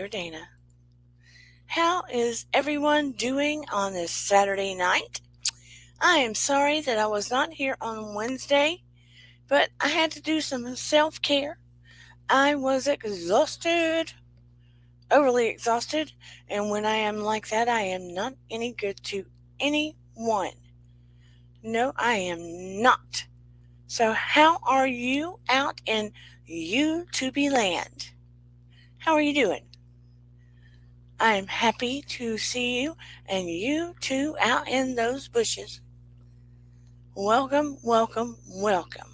dear Dana. How is everyone doing on this Saturday night? I am sorry that I was not here on Wednesday, but I had to do some self-care. I was exhausted, overly exhausted, and when I am like that, I am not any good to anyone. No, I am not. So how are you out in YouTube land? How are you doing? I am happy to see you and you too out in those bushes. Welcome, welcome, welcome.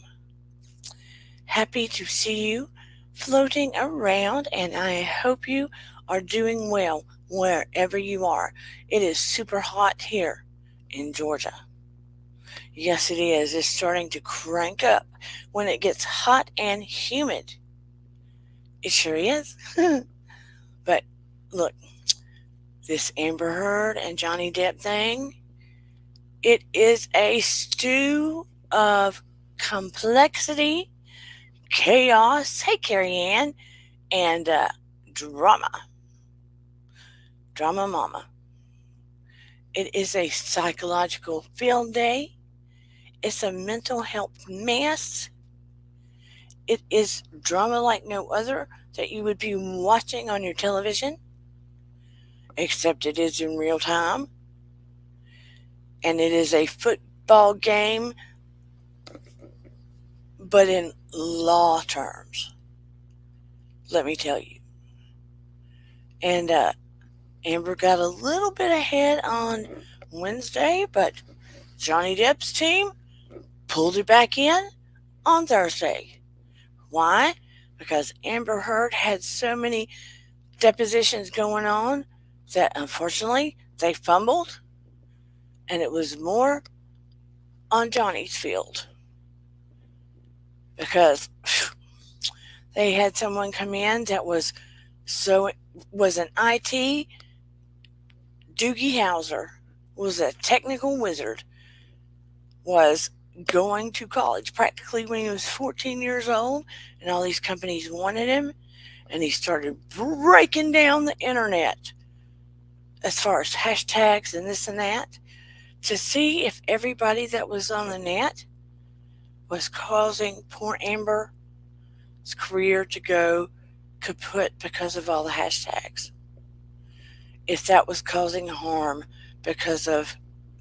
Happy to see you floating around, and I hope you are doing well wherever you are. It is super hot here in Georgia. Yes, it is. It's starting to crank up when it gets hot and humid. It sure is. But look, this Amber Heard and Johhny Depp thing, it is a stew of complexity, chaos, hey Carrie Ann, and drama. Drama mama. It is a psychological field day. It's a mental health mess. It is drama like no other that you would be watching on your television, except it is in real time. And it is a football game, but in law terms, let me tell you. And Amber got a little bit ahead on Wednesday, but Johhny Depp's team pulled it back in on Thursday. Why? Because Amber Heard had so many depositions going on that unfortunately they fumbled, and it was more on Johnny's field. Because they had someone come in that was an IT. Doogie Howser was a technical wizard, was going to college practically when he was 14 years old, and all these companies wanted him, and he started breaking down the internet as far as hashtags and this and that to see if everybody that was on the net was causing poor Amber's career to go kaput because of all the hashtags. If that was causing harm because of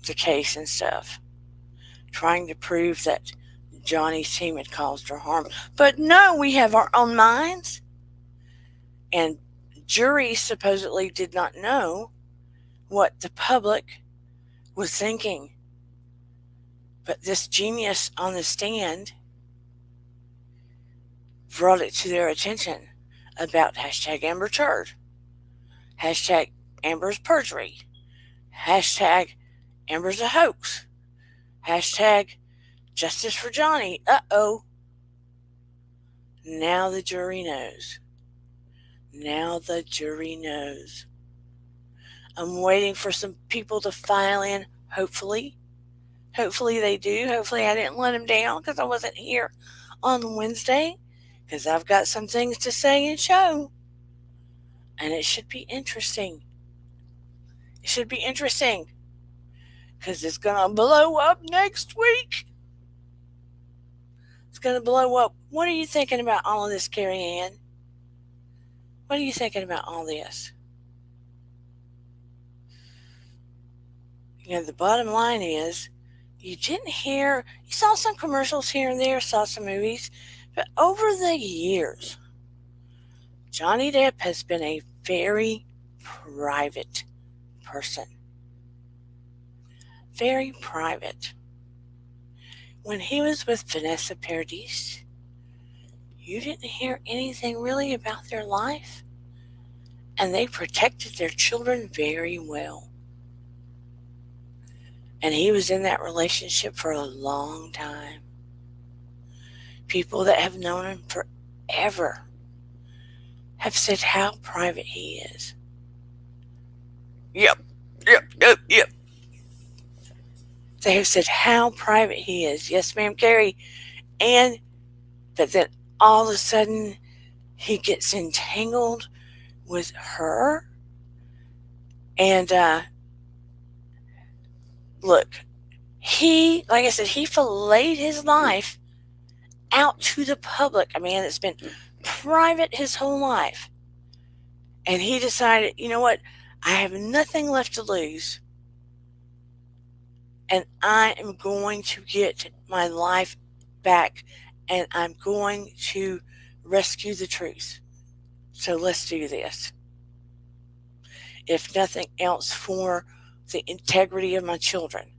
the case and stuff, trying to prove that Johnny's team had caused her harm. But no, we have our own minds. And juries supposedly did not know what the public was thinking. But this genius on the stand brought it to their attention about hashtag Amber Turd, hashtag Amber's perjury, hashtag Amber's a hoax, hashtag justice for Johnny. Uh-oh. Now the jury knows. Now the jury knows. I'm waiting for some people to file in, hopefully. Hopefully they do. Hopefully I didn't let them down because I wasn't here on Wednesday, because I've got some things to say and show. And it should be interesting. It should be interesting because it's going to blow up next week. It's going to blow up. What are you thinking about all of this, Carrie Ann? What are you thinking about all this? The bottom line is, you didn't hear, you saw some commercials here and there, saw some movies, but over the years, Johhny Depp has been a very private person. Very private. When he was with Vanessa Paradis, you didn't hear anything really about their life, and they protected their children very well. And he was in that relationship for a long time. People that have known him forever have said how private he is. Yep. They have said how private he is. Yes, ma'am, Carrie. But then all of a sudden, he gets entangled with her. And look, like I said, he filleted his life out to the public. A man that's been private his whole life. And he decided, you know what? I have nothing left to lose. And I am going to get my life back. And I'm going to rescue the truth. So let's do this. If nothing else, for the integrity of my children.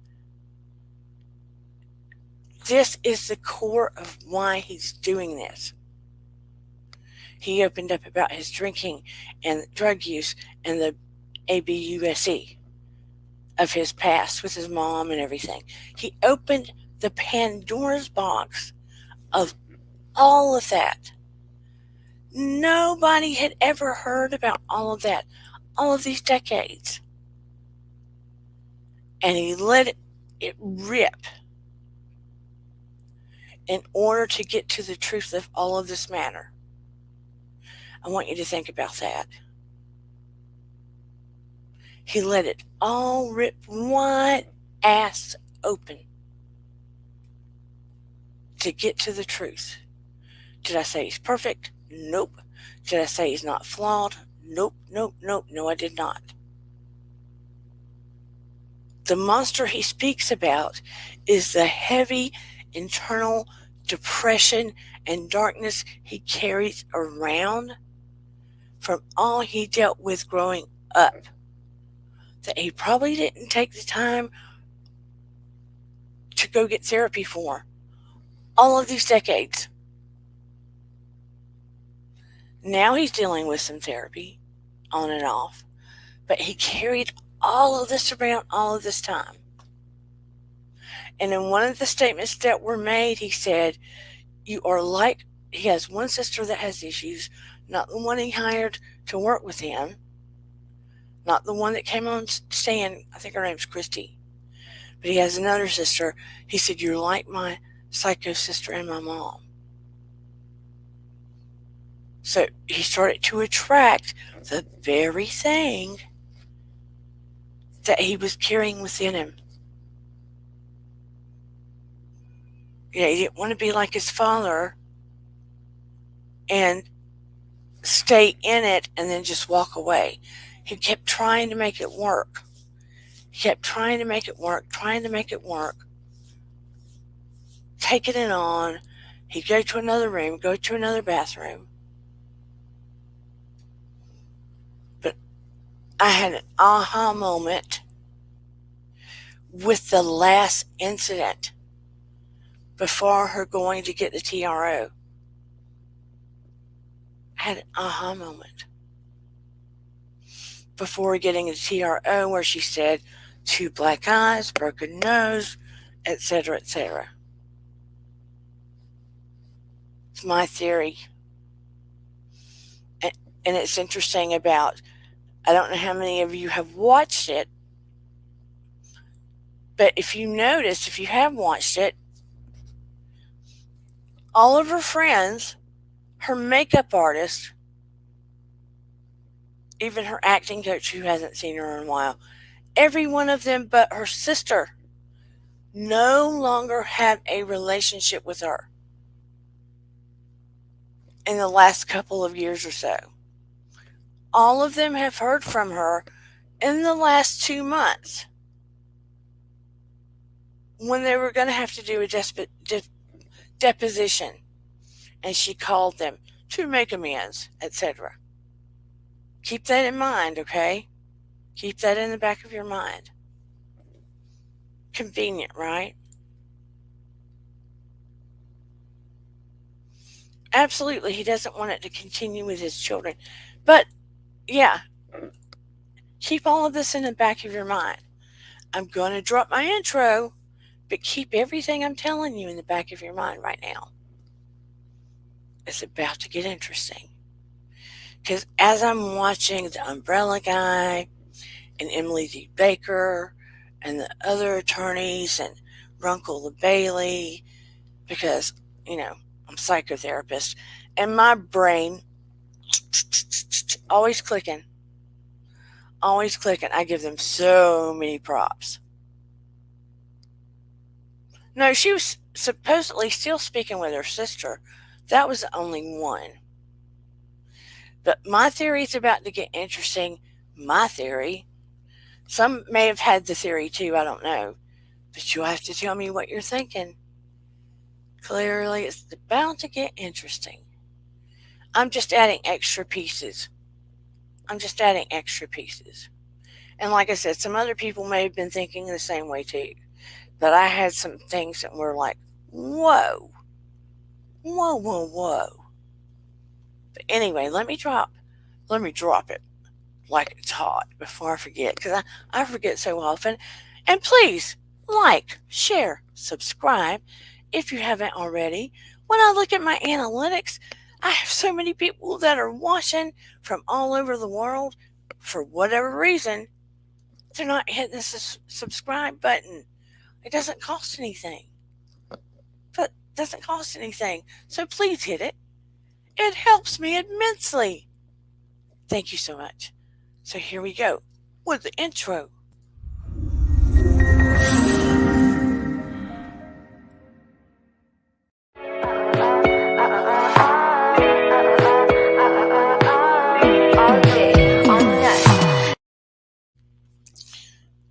This is the core of why he's doing this. He opened up about his drinking and drug use and the ABUSE of his past with his mom and everything. He opened the Pandora's box of all of that. Nobody had ever heard about all of that, all of these decades. And he let it rip in order to get to the truth of all of this matter. I want you to think about that. He let it all rip wide ass open to get to the truth. Did I say he's perfect? Nope. Did I say he's not flawed? Nope, nope, nope. No, I did not. The monster he speaks about is the heavy internal depression and darkness he carries around from all he dealt with growing up, that he probably didn't take the time to go get therapy for all of these decades. Now he's dealing with some therapy on and off, but he carried all of this around all of this time. And in one of the statements that were made, he said, you are like, he has one sister that has issues, not the one he hired to work with him, not the one that came on stand, I think her name's Christy, but he has another sister. He said, you're like my psycho sister and my mom. So he started to attract the very thing that he was carrying within him. You know, he didn't want to be like his father and stay in it and then just walk away. He kept trying to make it work. He kept trying to make it work, taking it on. He'd go to another room, go to another bathroom. But I had an aha moment with the last incident before her going to get the TRO. I had an aha moment before getting the TRO where she said 2 black eyes, broken nose, etc., etc. It's my theory. And it's interesting about, I don't know how many of you have watched it, but if you notice, if you have watched it, all of her friends, her makeup artist, even her acting coach who hasn't seen her in a while, every one of them but her sister no longer had a relationship with her in the last couple of years or so. All of them have heard from her in the last 2 months when they were going to have to do a deposition, and she called them to make amends, etc. Keep that in mind, okay? Keep that in the back of your mind. Convenient, right? Absolutely, he doesn't want it to continue with his children. But, yeah, keep all of this in the back of your mind. I'm going to drop my intro, but keep everything I'm telling you in the back of your mind right now. It's about to get interesting. Because as I'm watching the Umbrella Guy and Emily D. Baker and the other attorneys and Runkle the Bailey, because, you know, I'm a psychotherapist, and my brain Always clicking. Always clicking. I give them so many props. No, she was supposedly still speaking with her sister. That was the only one. But my theory is about to get interesting. My theory. Some may have had the theory too, I don't know. But you'll have to tell me what you're thinking. Clearly, it's about to get interesting. I'm just adding extra pieces. And like I said, some other people may have been thinking the same way too. But I had some things that were like, whoa, whoa, whoa, whoa. But anyway, let me drop it like it's hot before I forget, because I forget so often. And please like, share, subscribe if you haven't already. When I look at my analytics, I have so many people that are watching from all over the world. For whatever reason, they're not hitting the subscribe button. It doesn't cost anything. So please hit it. It helps me immensely. Thank you so much. So here we go with the intro.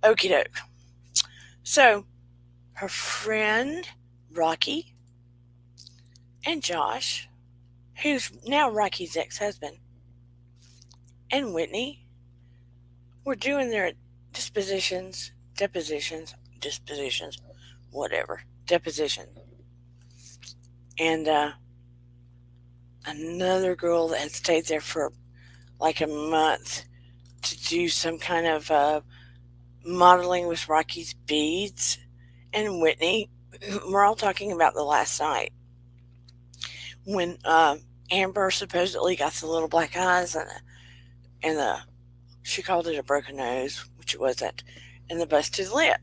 Okie doke. So, her friend Rocky and Josh, who's now Rocky's ex-husband, and Whitney were doing their depositions, deposition. And another girl that had stayed there for like a month to do some kind of modeling with Rocky's beads, and Whitney. We're all talking about the last night when Amber supposedly got the little black eyes and the she called it a broken nose, which it wasn't, and the busted lip.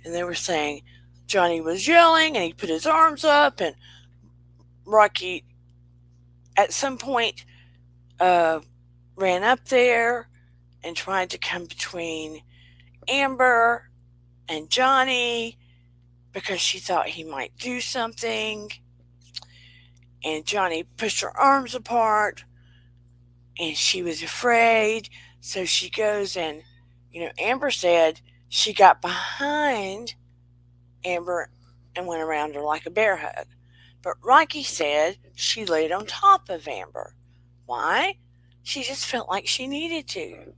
And they were saying Johhny was yelling and he put his arms up, and Rocky at some point ran up there and tried to come between Amber and Johhny because she thought he might do something. And Johhny pushed her arms apart and she was afraid. So she goes and, Amber said she got behind Amber and went around her like a bear hug. But Rocky said she laid on top of Amber. Why? She just felt like she needed to.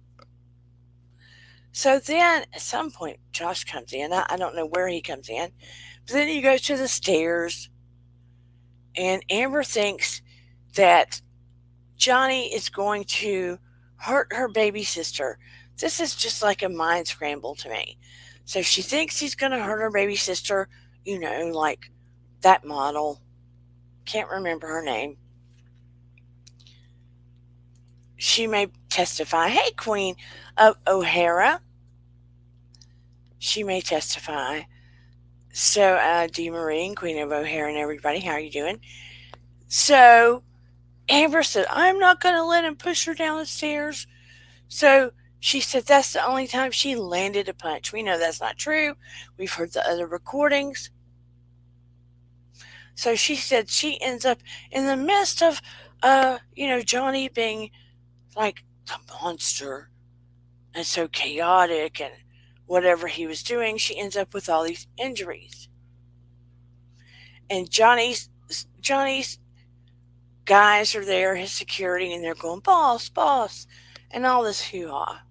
So then at some point, Josh comes in. I don't know where he comes in. But then he goes to the stairs. And Amber thinks that Johhny is going to hurt her baby sister. This is just like a mind scramble to me. So she thinks he's going to hurt her baby sister, like that model. Can't remember her name. She may testify. Hey, Queen of O'Hara. She may testify. So, Dee Marie and Queen of O'Hara and everybody, how are you doing? So, Amber said, I'm not going to let him push her down the stairs. So, she said that's the only time she landed a punch. We know that's not true. We've heard the other recordings. So, she said she ends up in the midst of, Johhny being like the monster and so chaotic and whatever he was doing, she ends up with all these injuries. And Johhny's guys are there, his security, and they're going, boss, and all this hoo-ha.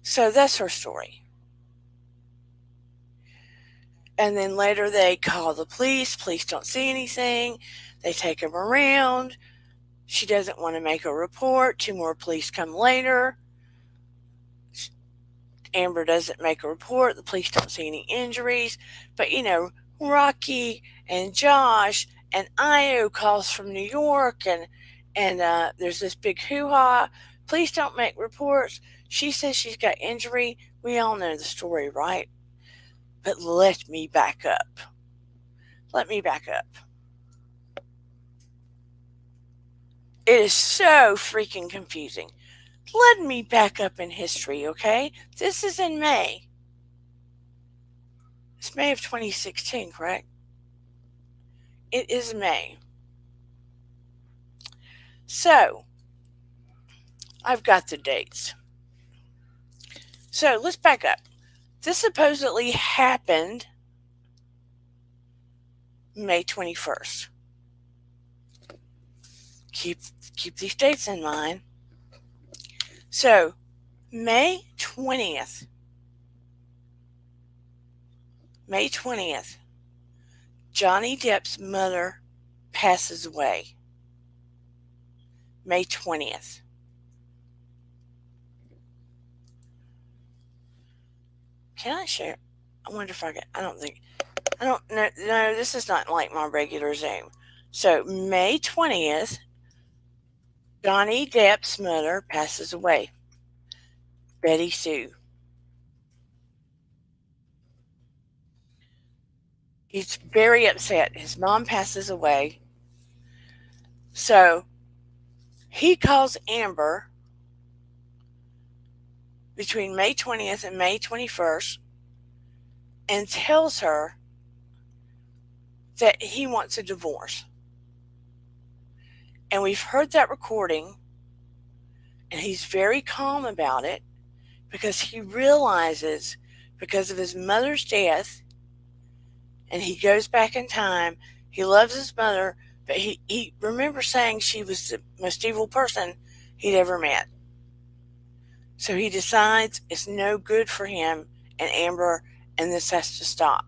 So that's her story. And then later they call the police. Police don't see anything. They take him around. She doesn't want to make a report. 2 more police come later. Amber doesn't make a report. The police don't see any injuries. But, Rocky and Josh and Io calls from New York, and there's this big hoo-ha. Police don't make reports. She says she's got injury. We all know the story, right? But let me back up. It is so freaking confusing. Let me back up in history, okay? This is in May. It's May of 2016, correct? It is May. So, I've got the dates. So, let's back up. This supposedly happened May 21st. Keep these dates in mind. So, May 20th. May 20th. Johhny Depp's mother passes away. May 20th. Can I share? I wonder if I can. I don't know. No, this is not like my regular Zoom. So, May 20th, Johhny Depp's mother passes away. Betty Sue. He's very upset. His mom passes away. So, he calls Amber between May 20th and May 21st and tells her that he wants a divorce. And we've heard that recording, and he's very calm about it because he realizes, because of his mother's death, and he goes back in time, he loves his mother, but he remembers saying she was the most evil person he'd ever met. So he decides it's no good for him and Amber, and this has to stop.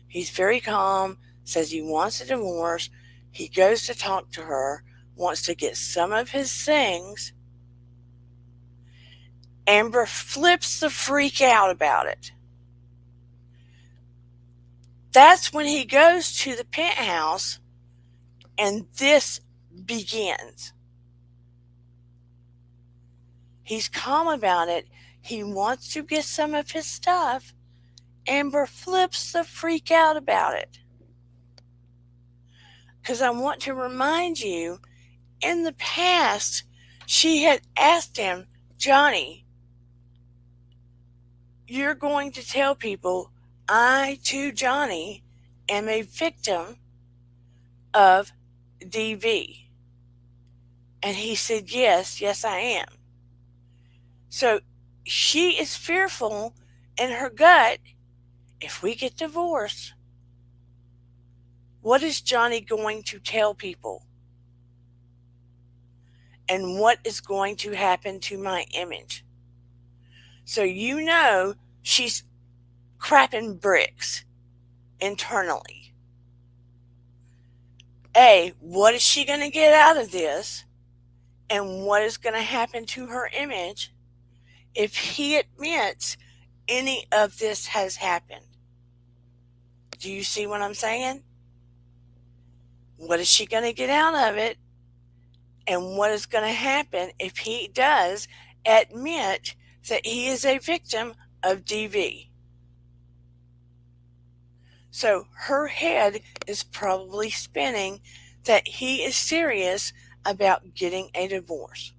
He's very calm, says he wants a divorce. He goes to talk to her, wants to get some of his things. Amber flips the freak out about it. That's when he goes to the penthouse, and this begins. He's calm about it. He wants to get some of his stuff. Amber flips the freak out about it. Because I want to remind you, in the past, she had asked him, Johhny, you're going to tell people I, too, Johhny, am a victim of DV. And he said, yes, I am. So she is fearful in her gut, if we get divorced, what is Johhny going to tell people? And what is going to happen to my image? So she's crapping bricks internally. What is she going to get out of this? And what is going to happen to her image if he admits any of this has happened? Do you see what I'm saying? What is she going to get out of it? And what is going to happen if he does admit that he is a victim of DV? So her head is probably spinning that he is serious about getting a divorce.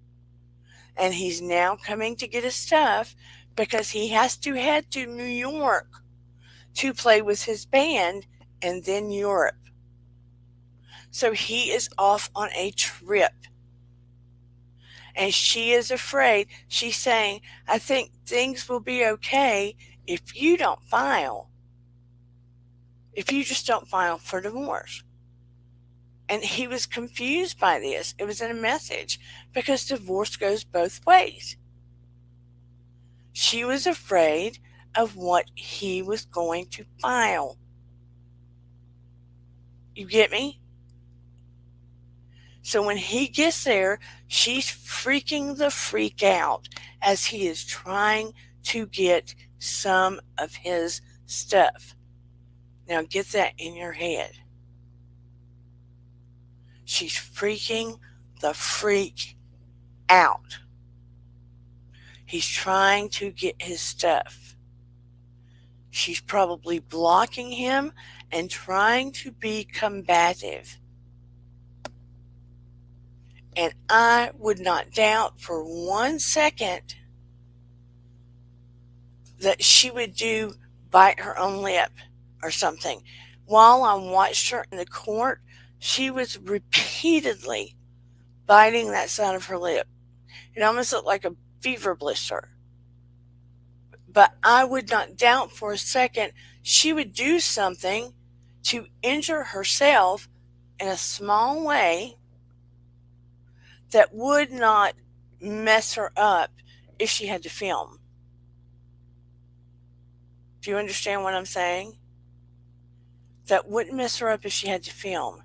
And he's now coming to get his stuff because he has to head to New York to play with his band and then Europe. So he is off on a trip. And she is afraid. She's saying, I think things will be okay if you don't file. If you just don't file for divorce. And he was confused by this. It was in a message because divorce goes both ways. She was afraid of what he was going to file. You get me? So when he gets there, she's freaking the freak out as he is trying to get some of his stuff. Now get that in your head. She's freaking the freak out. He's trying to get his stuff. She's probably blocking him and trying to be combative. And I would not doubt for 1 second that she would bite her own lip or something. While I watched her in the court, she was repeatedly biting that side of her lip. It almost looked like a fever blister. But I would not doubt for a second she would do something to injure herself in a small way that would not mess her up if she had to film. Do you understand what I'm saying? That wouldn't mess her up if she had to film.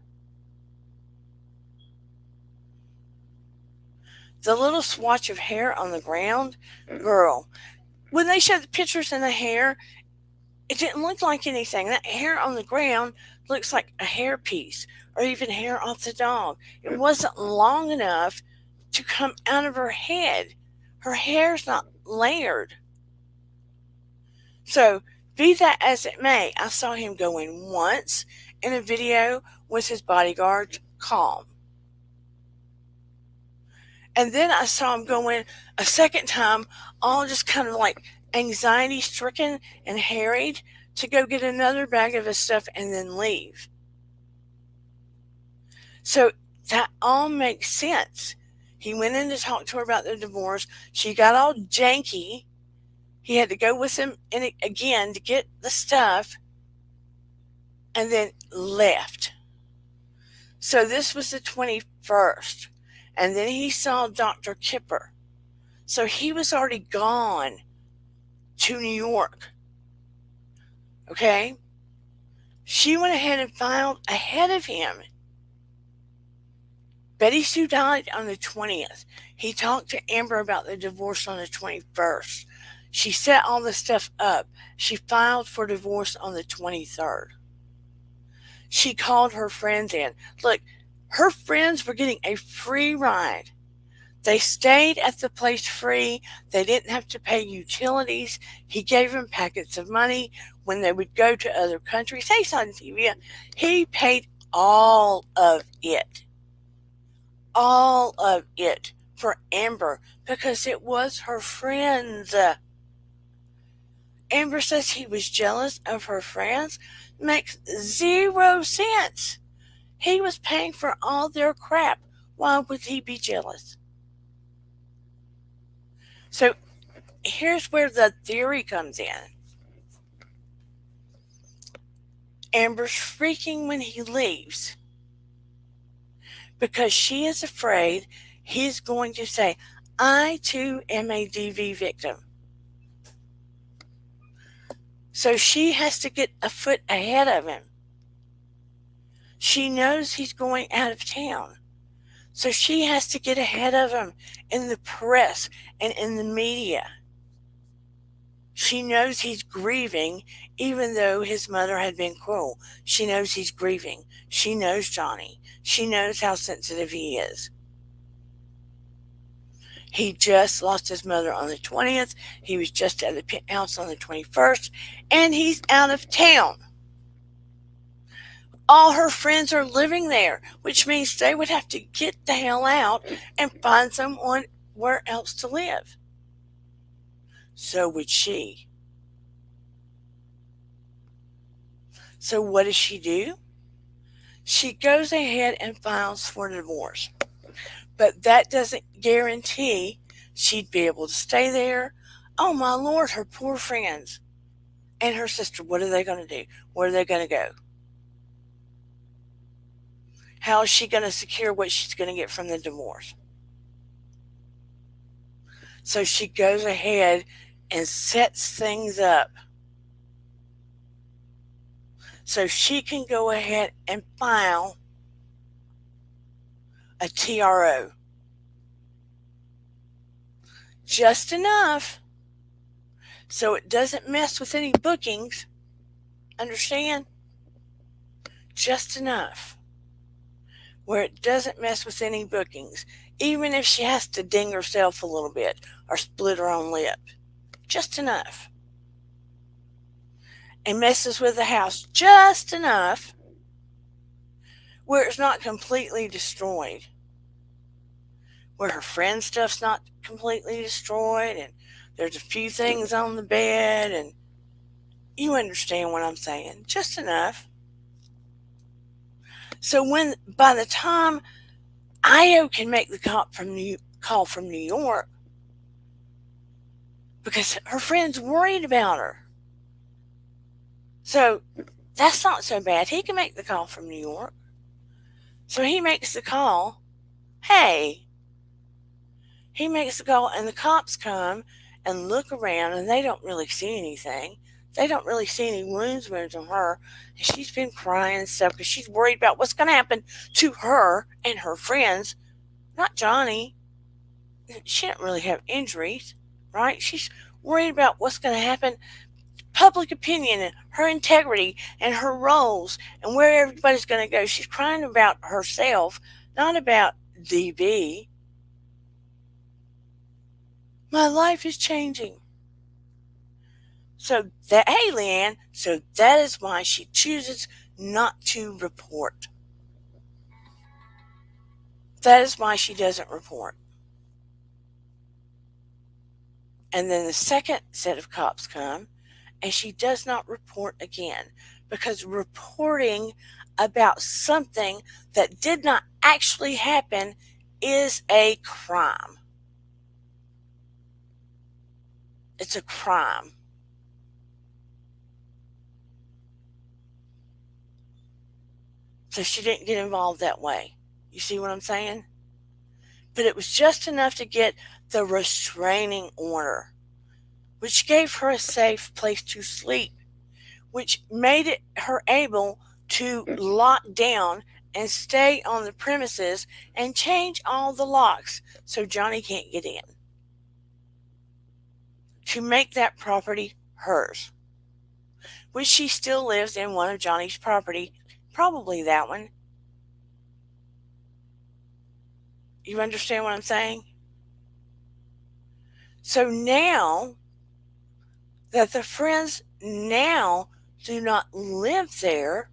The little swatch of hair on the ground, girl, when they showed the pictures in the hair, it didn't look like anything. That hair on the ground looks like a hair piece or even hair off the dog. It wasn't long enough to come out of her head. Her hair's not layered. So, be that as it may, I saw him go in once in a video with his bodyguard, calm. And then I saw him go in a second time, all just kind of like anxiety stricken and harried, to go get another bag of his stuff and then leave. So that all makes sense. He went in to talk to her about the divorce. She got all janky. He had to go with him in again to get the stuff and then left. So this was the 21st. And then he saw Dr. Kipper. So he was already gone to New York. Okay? She went ahead and filed ahead of him. Betty Sue died on the 20th. He talked to Amber about the divorce on the 21st. She set all the stuff up. She filed for divorce on the 23rd. She called her friends in. Look, her friends were getting a free ride. They stayed at the place free. They didn't have to pay utilities. He gave them packets of money when they would go to other countries. Hey, on TV, he paid all of it. All of it for Amber because it was her friends. Amber says he was jealous of her friends. Makes 0 sense. He was paying for all their crap. Why would he be jealous? So here's where the theory comes in. Amber's freaking when he leaves because she is afraid he's going to say, I too am a DV victim. So she has to get a foot ahead of him. She knows he's going out of town. So she has to get ahead of him in the press and in the media. She knows he's grieving, even though his mother had been cruel. She knows he's grieving. She knows Johhny. She knows how sensitive he is. He just lost his mother on the 20th. He was just at the Penthouse on the 21st. And he's out of town. All her friends are living there, which means they would have to get the hell out and find someone where else to live. So would she. So what does she do? She goes ahead and files for divorce. But that doesn't guarantee she'd be able to stay there. Oh my Lord, her poor friends. And her sister, what are they going to do? Where are they going to go? How is she going to secure what she's going to get from the divorce? So she goes ahead and sets things up so she can go ahead and file a TRO. Just enough so it doesn't mess with any bookings. Understand? Just enough where it doesn't mess with any bookings, even if she has to ding herself a little bit or split her own lip. Just enough. And messes with the house just enough where it's not completely destroyed. where her friend's stuff's not completely destroyed and there's a few things on the bed, and you understand what I'm saying, just enough. So when by the time Io can make the call from New York, because her friend's worried about her. So that's not so bad. He can make the call from New York. So he makes the call. Hey, he makes the call, and the cops come and look around, and they don't really see anything. They don't really see any wounds on her. And she's been crying and stuff because she's worried about what's going to happen to her and her friends, not Johhny. She didn't really have injuries, right? She's worried about what's going to happen, public opinion and her integrity and her roles and where everybody's going to go. She's crying about herself, not about DB. My life is changing. So that, hey, Leanne, so that is why she chooses not to report. That is why she doesn't report. And then the second set of cops come, and she does not report again, because reporting about something that did not actually happen is a crime. It's a crime. So she didn't get involved that way. You see what I'm saying? But it was just enough to get the restraining order, which gave her a safe place to sleep, which made her able to lock down and stay on the premises and change all the locks so Johhny can't get in, to make that property hers, which she still lives in one of Johhny's property, probably that one. You understand what I'm saying? So now that the friends now do not live there,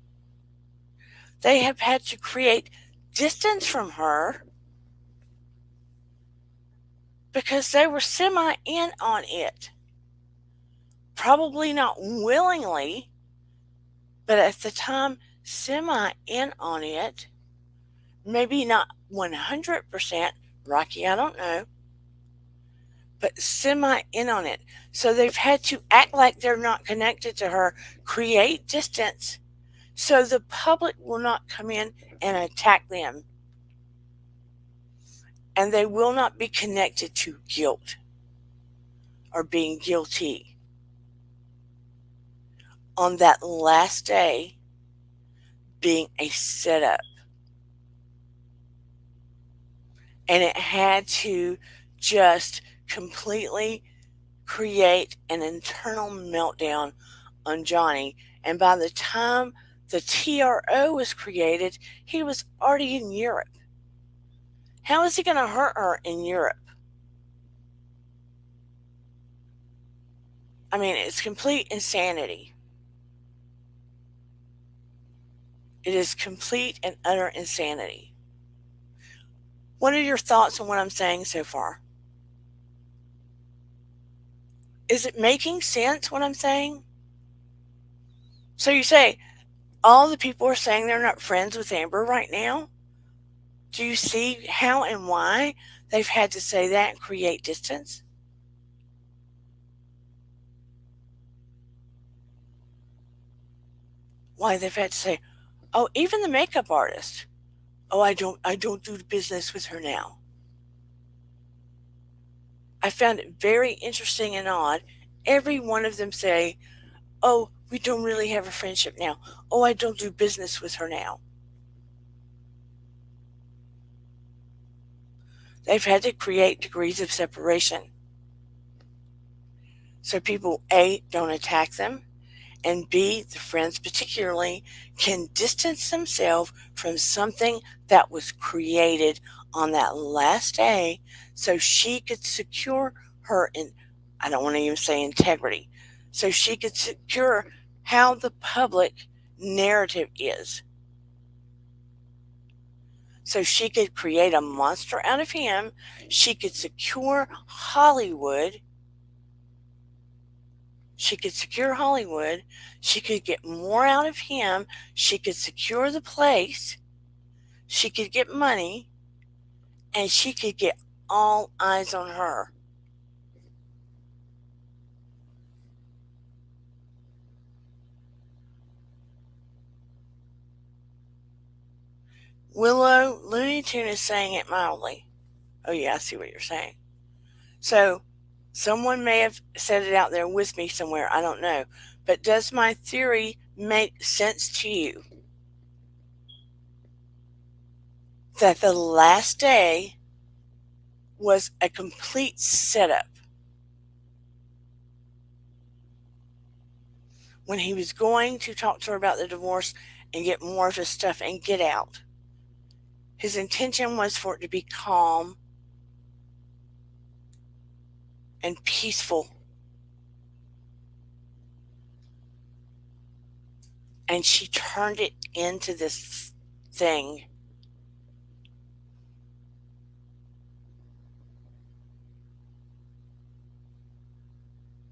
they have had to create distance from her because they were semi in on it. Probably not willingly, but at the time, semi in on it. Maybe not 100%, Rocky, I don't know, but semi in on it. So they've had to act like they're not connected to her, create distance, so the public will not come in and attack them. And they will not be connected to guilt or being guilty. On that last day being a setup. And it had to just completely create an internal meltdown on Johhny. And by the time the TRO was created, he was already in Europe. How is he going to hurt her in Europe? I mean, it's complete insanity. It is complete and utter insanity. What are your thoughts on what I'm saying so far? Is it making sense what I'm saying? So you say, all the people are saying they're not friends with Amber right now? Do you see how and why they've had to say that and create distance? Why they've had to say, oh, even the makeup artist, oh, I don't do business with her now. I found it very interesting and odd. Every one of them say, oh, we don't really have a friendship now. Oh, I don't do business with her now. They've had to create degrees of separation. So people, A, don't attack them, and B, the friends particularly, can distance themselves from something that was created on that last day so she could secure her, I don't want to even say integrity, so she could secure how the public narrative is. so she could create a monster out of him. She could secure Hollywood. She could secure Hollywood. She could get more out of him. She could secure the place. She could get money. And she could get all eyes on her. Willow, Looney Tune is saying it mildly. Oh, yeah, I see what you're saying. So, someone may have said it out there with me somewhere. I don't know. But does my theory make sense to you? That the last day was a complete setup. When he was going to talk to her about the divorce and get more of his stuff and get out, his intention was for it to be calm and peaceful. And she turned it into this thing.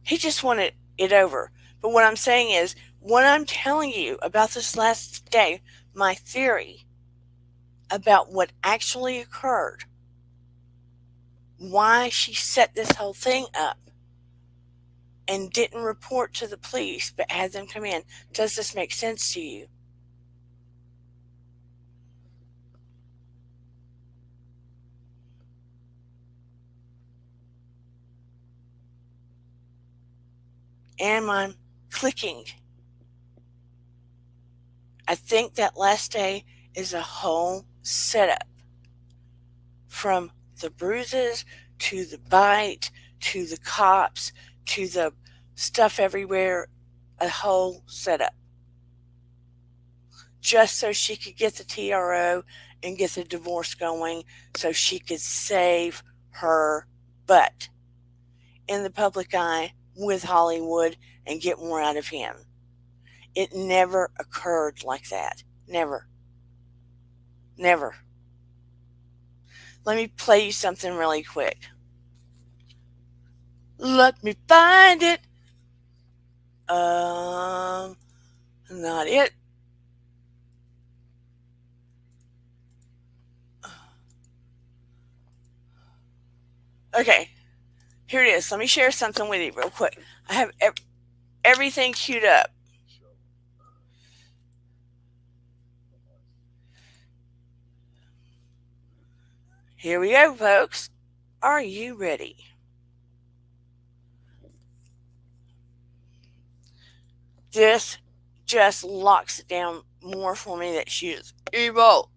He just wanted it over. But what I'm saying is, what I'm telling you about this last day, my theory about what actually occurred, why she set this whole thing up and didn't report to the police but had them come in, does this make sense to you? Am I clicking? I think that last day is a whole setup, from the bruises to the bite to the cops to the stuff everywhere, a whole setup. Just so she could get the TRO and get the divorce going so she could save her butt in the public eye with Hollywood and get more out of him. It never occurred like that. Never. Never. Let me play you something really quick. Let me find it. Not it. Okay, here it is. Let me share something with you real quick. I have everything queued up. Here we go, folks. Are you ready? This just locks it down more for me that she is evil.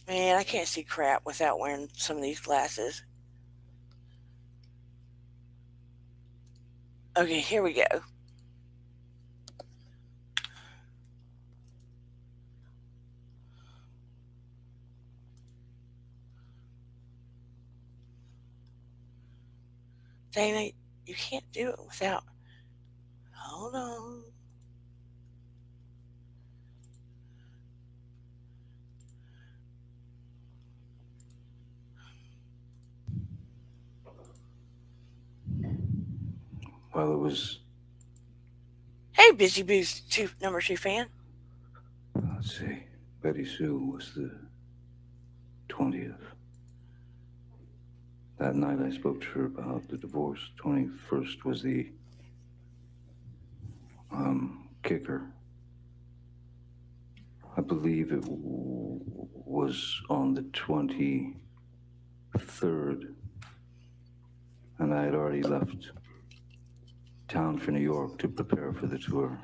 Man, I can't see crap without wearing some of these glasses. Okay, here we go. Dana, you can't do it without. Hold on. Well, it was. Hey, Busy Boo's number 2 fan. Let's see. Betty Sue was the 20th. That night I spoke to her about the divorce. 21st was the kicker. I believe it was on the 23rd. And I had already left town for New York to prepare for the tour.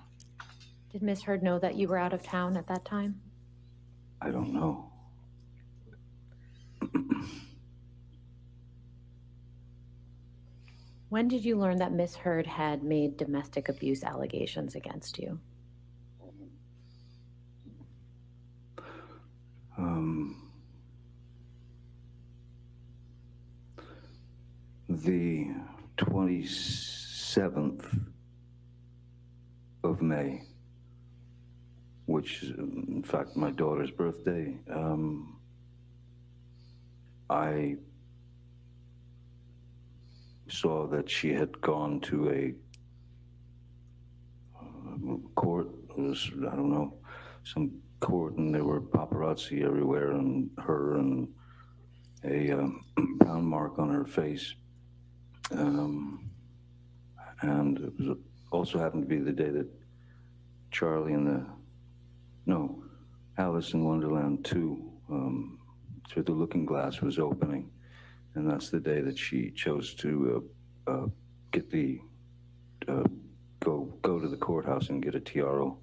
Did Miss Heard know that you were out of town at that time? I don't know. When did you learn that Miss Heard had made domestic abuse allegations against you? The 22nd 7th of May, which is, in fact, my daughter's birthday. I saw that she had gone to a court, it was, I don't know, some court, and there were paparazzi everywhere, and her and a pound mark on her face. And it was also happened to be the day that Charlie and Alice in Wonderland 2, through the Looking Glass was opening. And that's the day that she chose to get the, go to the courthouse and get a TRO,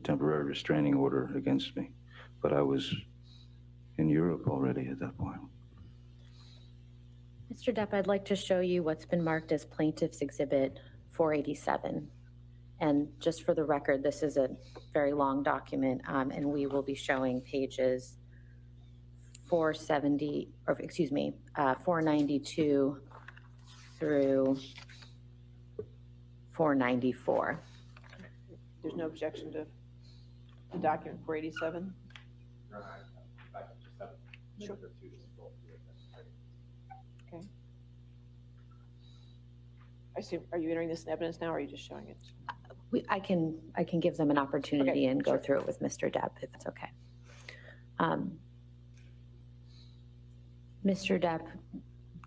temporary restraining order against me. But I was in Europe already at that point. Mr. Depp, I'd like to show you what's been marked as Plaintiff's Exhibit 487. And just for the record, this is a very long document, and we will be showing pages 492 through 494. There's no objection to the document 487? No, I just have Sure. Okay. I assume, are you entering this in evidence now, or are you just showing it? I can give them an opportunity Okay, and go sure. through it with Mr. Depp, if it's okay. Mr. Depp,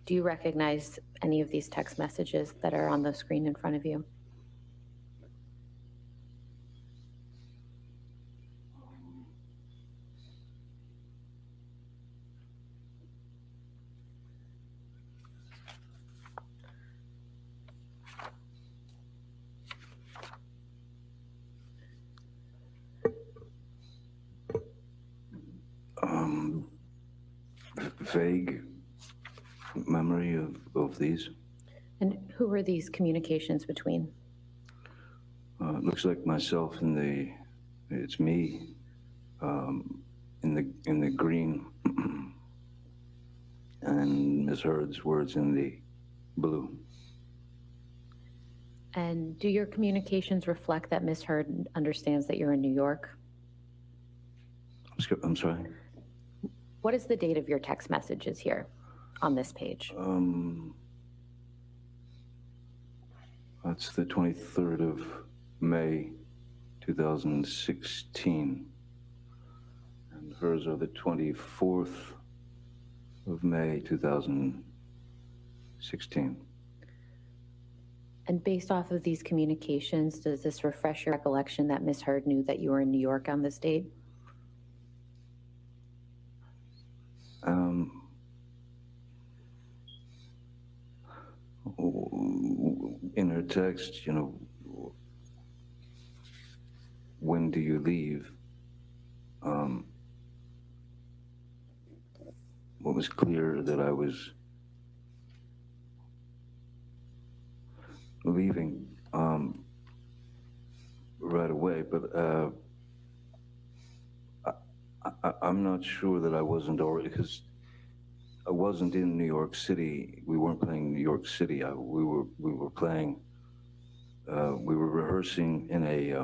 do you recognize any of these text messages that are on the screen in front of you? Vague memory of these. And who were these communications between? It looks like myself in it's me in the green, and Ms. Heard's words in the blue. And do your communications reflect that Ms. Heard understands that you're in New York? I'm sorry? What is the date of your text messages here on this page? That's the 23rd of May, 2016. And hers are the 24th of May, 2016. And based off of these communications, does this refresh your recollection that Ms. Heard knew that you were in New York on this date? In her text, when do you leave? What was clear that I was leaving right away, but I'm not sure that I wasn't already, because I wasn't in New York City. We weren't playing New York City. We were playing. We were rehearsing in a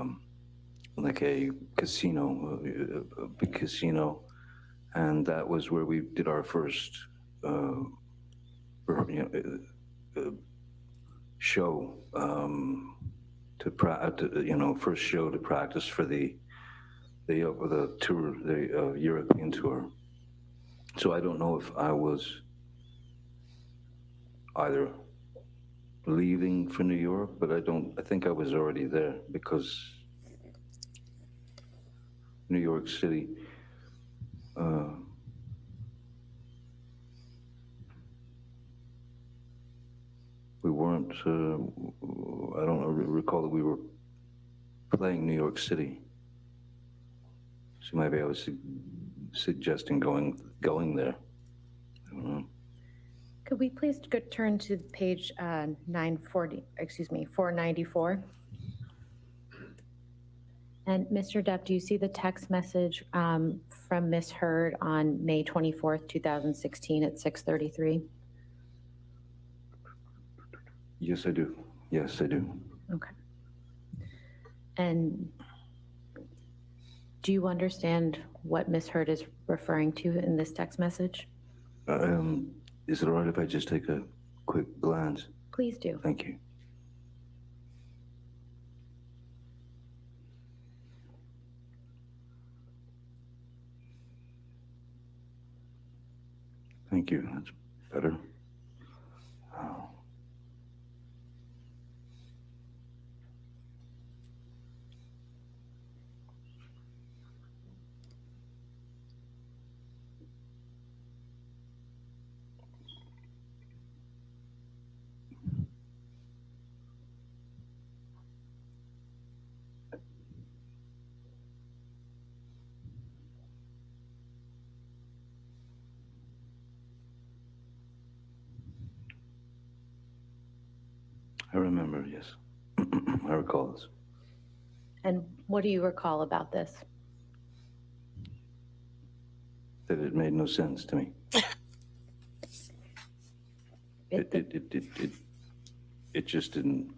like a casino, a big casino, and that was where we did our first show first show to practice for the tour, the European tour. So I don't know if I was either leaving for New York, but I think I was already there, because New York City, we weren't, I don't recall that we were playing New York City. So maybe I was suggesting going there. I don't know. Could we please turn to page 494? And Mr. Depp, do you see the text message from Ms. Heard on May 24th, 2016 at 6:33? Yes, I do. Yes, I do. Okay. And do you understand what Ms. Hurd is referring to in this text message? Is it all right if I just take a quick glance? Please do. Thank you. Thank you. That's better. Oh. I remember, yes. I recall this. And what do you recall about this? That it made no sense to me. It just didn't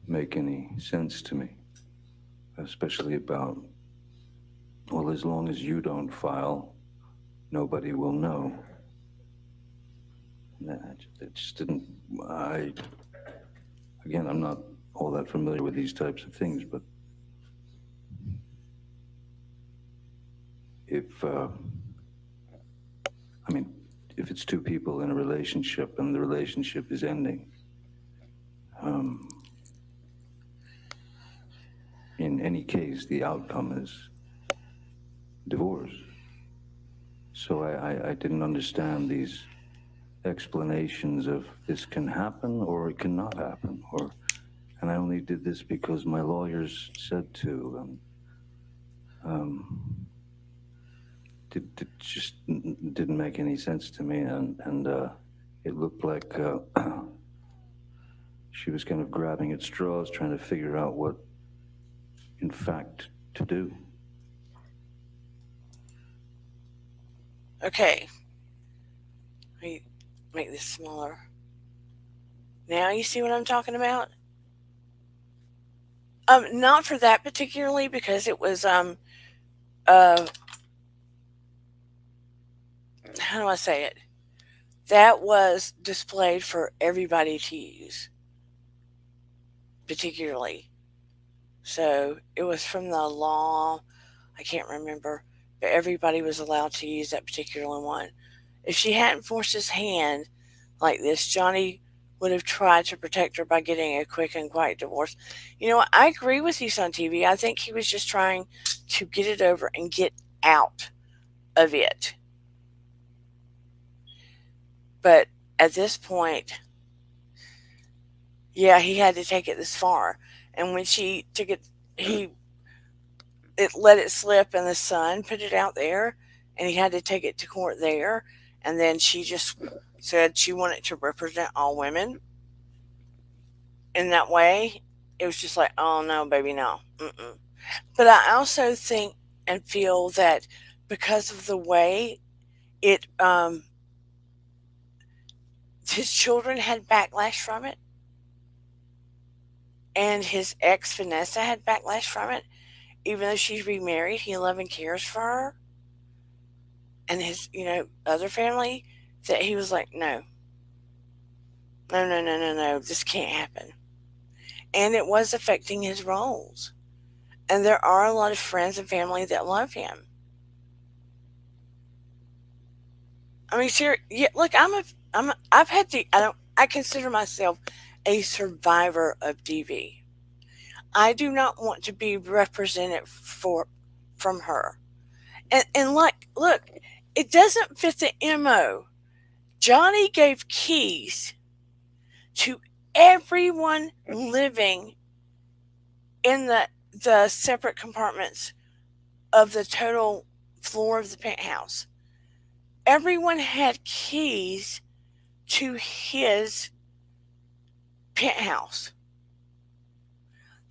make any sense to me, especially about, well, as long as you don't file, nobody will know. It just didn't, again, I'm not all that familiar with these types of things, but if it's two people in a relationship and the relationship is ending, in any case, the outcome is divorce. So I didn't understand these explanations of this can happen or it cannot happen, and I only did this because my lawyers said to. It just didn't make any sense to me, and it looked like she was kind of grabbing at straws, trying to figure out what, in fact, to do. Okay. Let me make this smaller. Now you see what I'm talking about? Not for that particularly, because it was how do I say it? That was displayed for everybody to use, particularly. So it was from the law. I can't remember, but everybody was allowed to use that particular one. If she hadn't forced his hand like this, Johhny would have tried to protect her by getting a quick and quiet divorce. You know what? I agree with you, Son TV. I think he was just trying to get it over and get out of it. But at this point, yeah, he had to take it this far. And when she took it, it let it slip, and the son put it out there, and he had to take it to court there. And then she just said she wanted to represent all women in that way. It was just like, oh no, baby, no. Mm-mm. But I also think and feel that because of the way it, his children had backlash from it, and his ex Vanessa had backlash from it. Even though she's remarried, he loves and cares for her, and his, other family. That he was like, no, no, this can't happen. And it was affecting his roles. And there are a lot of friends and family that love him. I mean, yeah, look, I consider myself a survivor of DV. I do not want to be represented from her. And look, it doesn't fit the MO. Johhny gave keys to everyone living in the separate compartments of the total floor of the penthouse. Everyone had keys to his penthouse.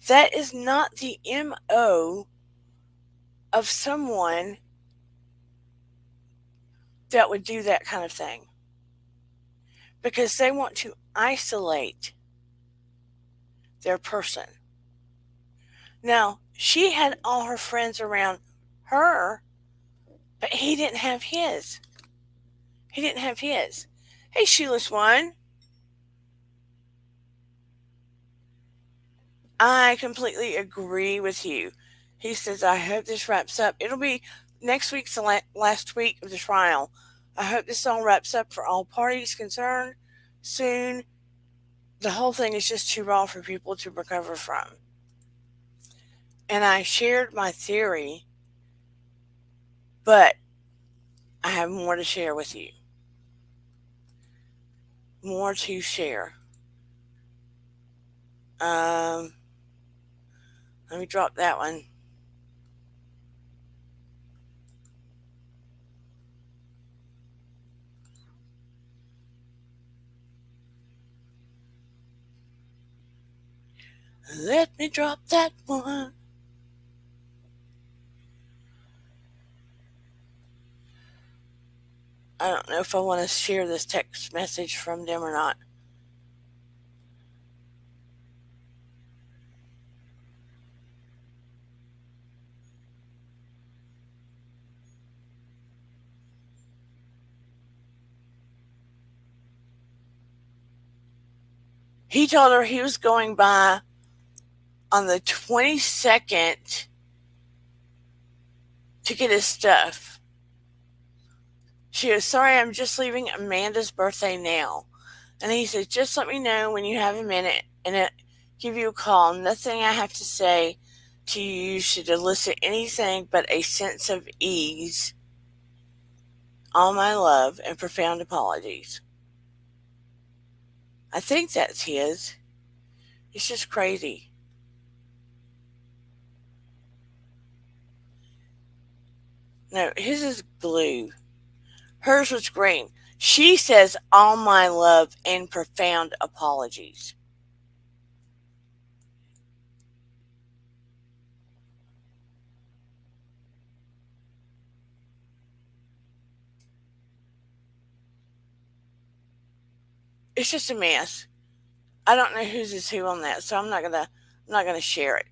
That is not the MO of someone that would do that kind of thing, because they want to isolate their person. Now, she had all her friends around her, but he didn't have his. He didn't have his. Hey, Shoeless One. I completely agree with you. He says, I hope this wraps up. It'll be next week's the last week of the trial. I hope this all wraps up for all parties concerned soon. The whole thing is just too raw for people to recover from. And I shared my theory, but I have more to share with you. More to share. Let me drop that one. Let me drop that one. I don't know if I want to share this text message from them or not. He told her he was going by on the 22nd to get his stuff. She was, sorry, I'm just leaving Amanda's birthday now. And he said, just let me know when you have a minute and I'll give you a call. Nothing I have to say to you should elicit anything but a sense of ease. All my love and profound apologies. I think that's his. It's just crazy. No, his is blue. Hers was green. She says, all my love and profound apologies. It's just a mess. I don't know whose is who on that, so I'm not gonna share it.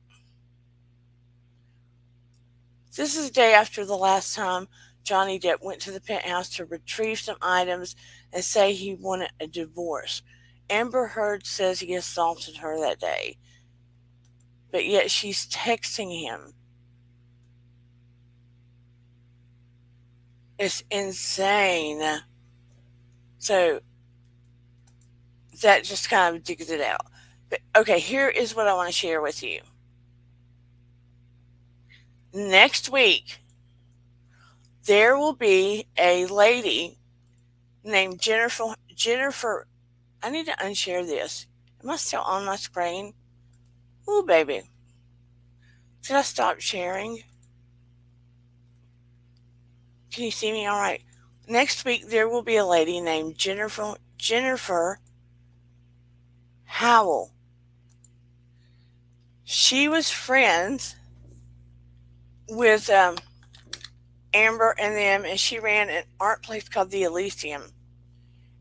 This is the day after the last time Johhny Depp went to the Penthouse to retrieve some items and say he wanted a divorce. Amber Heard says he assaulted her that day, but yet she's texting him. It's insane. So that just kind of digs it out. But okay, here is what I want to share with you. Next week, there will be a lady named Jennifer. I need to unshare this. Am I still on my screen? Ooh, baby. Did I stop sharing? Can you see me all right? Next week, there will be a lady named Jennifer Howell. She was friends with Amber and them, and she ran an art place called the Elysium.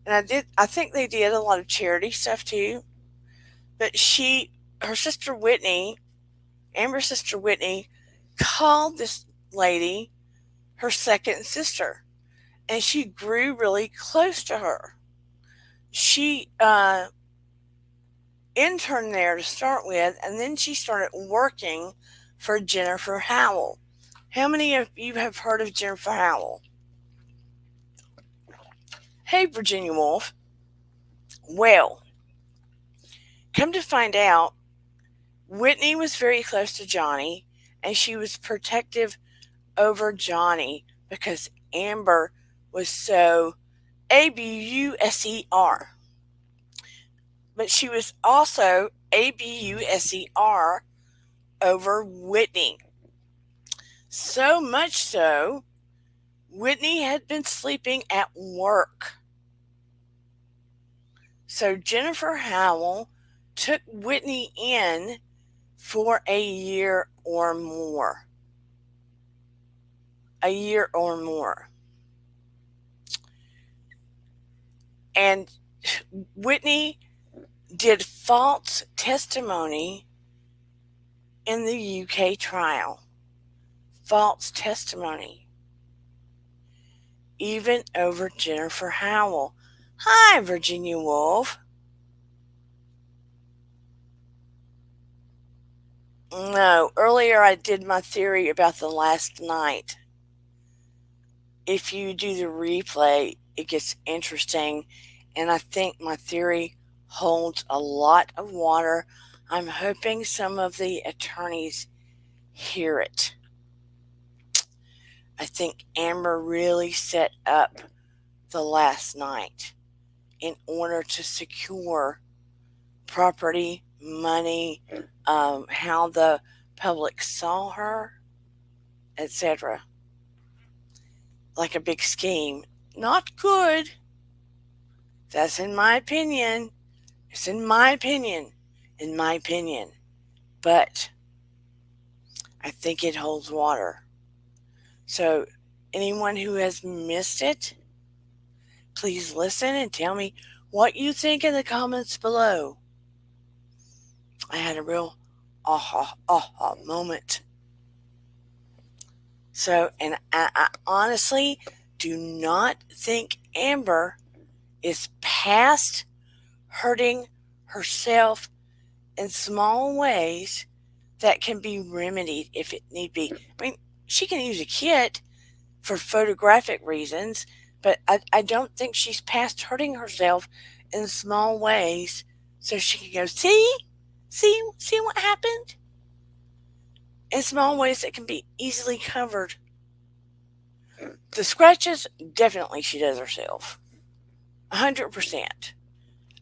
And I think they did a lot of charity stuff too. But her sister Whitney, Amber's sister Whitney, called this lady her second sister, and she grew really close to her. She interned there to start with, and then she started working for Jennifer Howell. How many of you have heard of Jennifer Howell? Hey, Virginia Woolf. Well, come to find out, Whitney was very close to Johhny, and she was protective over Johhny because Amber was so ABUSER. But she was also ABUSER over Whitney. So much so, Whitney had been sleeping at work. So Jennifer Howell took Whitney in for a year or more. A year or more. And Whitney did false testimony in the UK trial. False testimony. Even over Jennifer Howell. Hi, Virginia Woolf. No, earlier I did my theory about the last night. If you do the replay, it gets interesting, and I think my theory holds a lot of water. I'm hoping some of the attorneys hear it. I think Amber really set up the last night in order to secure property, money, how the public saw her, etc. Like a big scheme. Not good. That's in my opinion. It's in my opinion. In my opinion. But I think it holds water. So anyone who has missed it, please listen and tell me what you think in the comments below. I had a real aha moment. So, and I honestly do not think Amber is past hurting herself in small ways that can be remedied if it need be. I mean, she can use a kit for photographic reasons, but I don't think she's past hurting herself in small ways so she can go, see what happened? In small ways that can be easily covered. The scratches, definitely she does herself. 100%.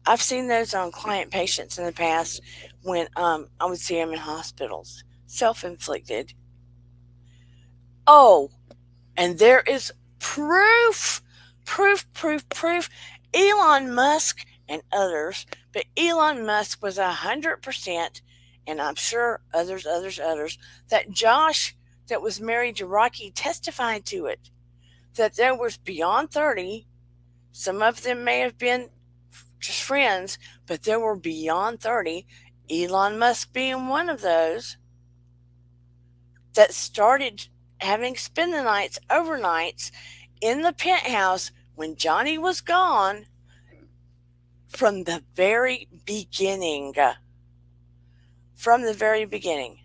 I've seen those on client patients in the past when I would see them in hospitals. Self-inflicted. Oh, and there is proof. Elon Musk and others, but Elon Musk was 100%, and I'm sure others, that Josh that was married to Rocky testified to it, that there was beyond 30. Some of them may have been just friends, but there were beyond 30, Elon Musk being one of those, that started having spend the nights, overnights, in the penthouse when Johhny was gone from the very beginning. From the very beginning.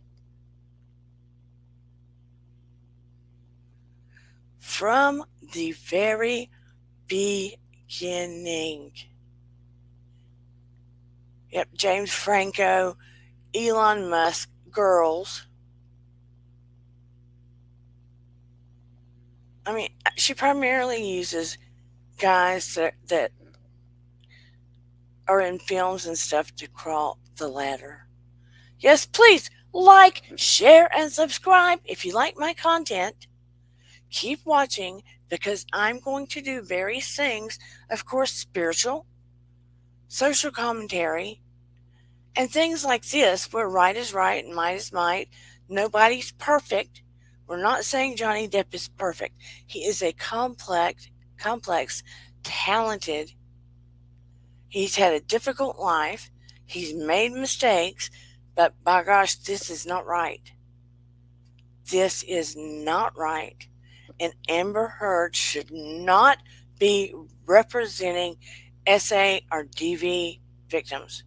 From the very beginning. Yep, James Franco, Elon Musk, girls. I mean, she primarily uses guys that are in films and stuff to crawl the ladder. Yes, please like, share, and subscribe if you like my content. Keep watching because I'm going to do various things, of course, spiritual, social commentary, and things like this where right is right and might is might. Nobody's perfect. We're not saying Johhny Depp is perfect. He is a complex, talented. He's had a difficult life. He's made mistakes, but by gosh, this is not right. This is not right. And Amber Heard should not be representing SA or DV victims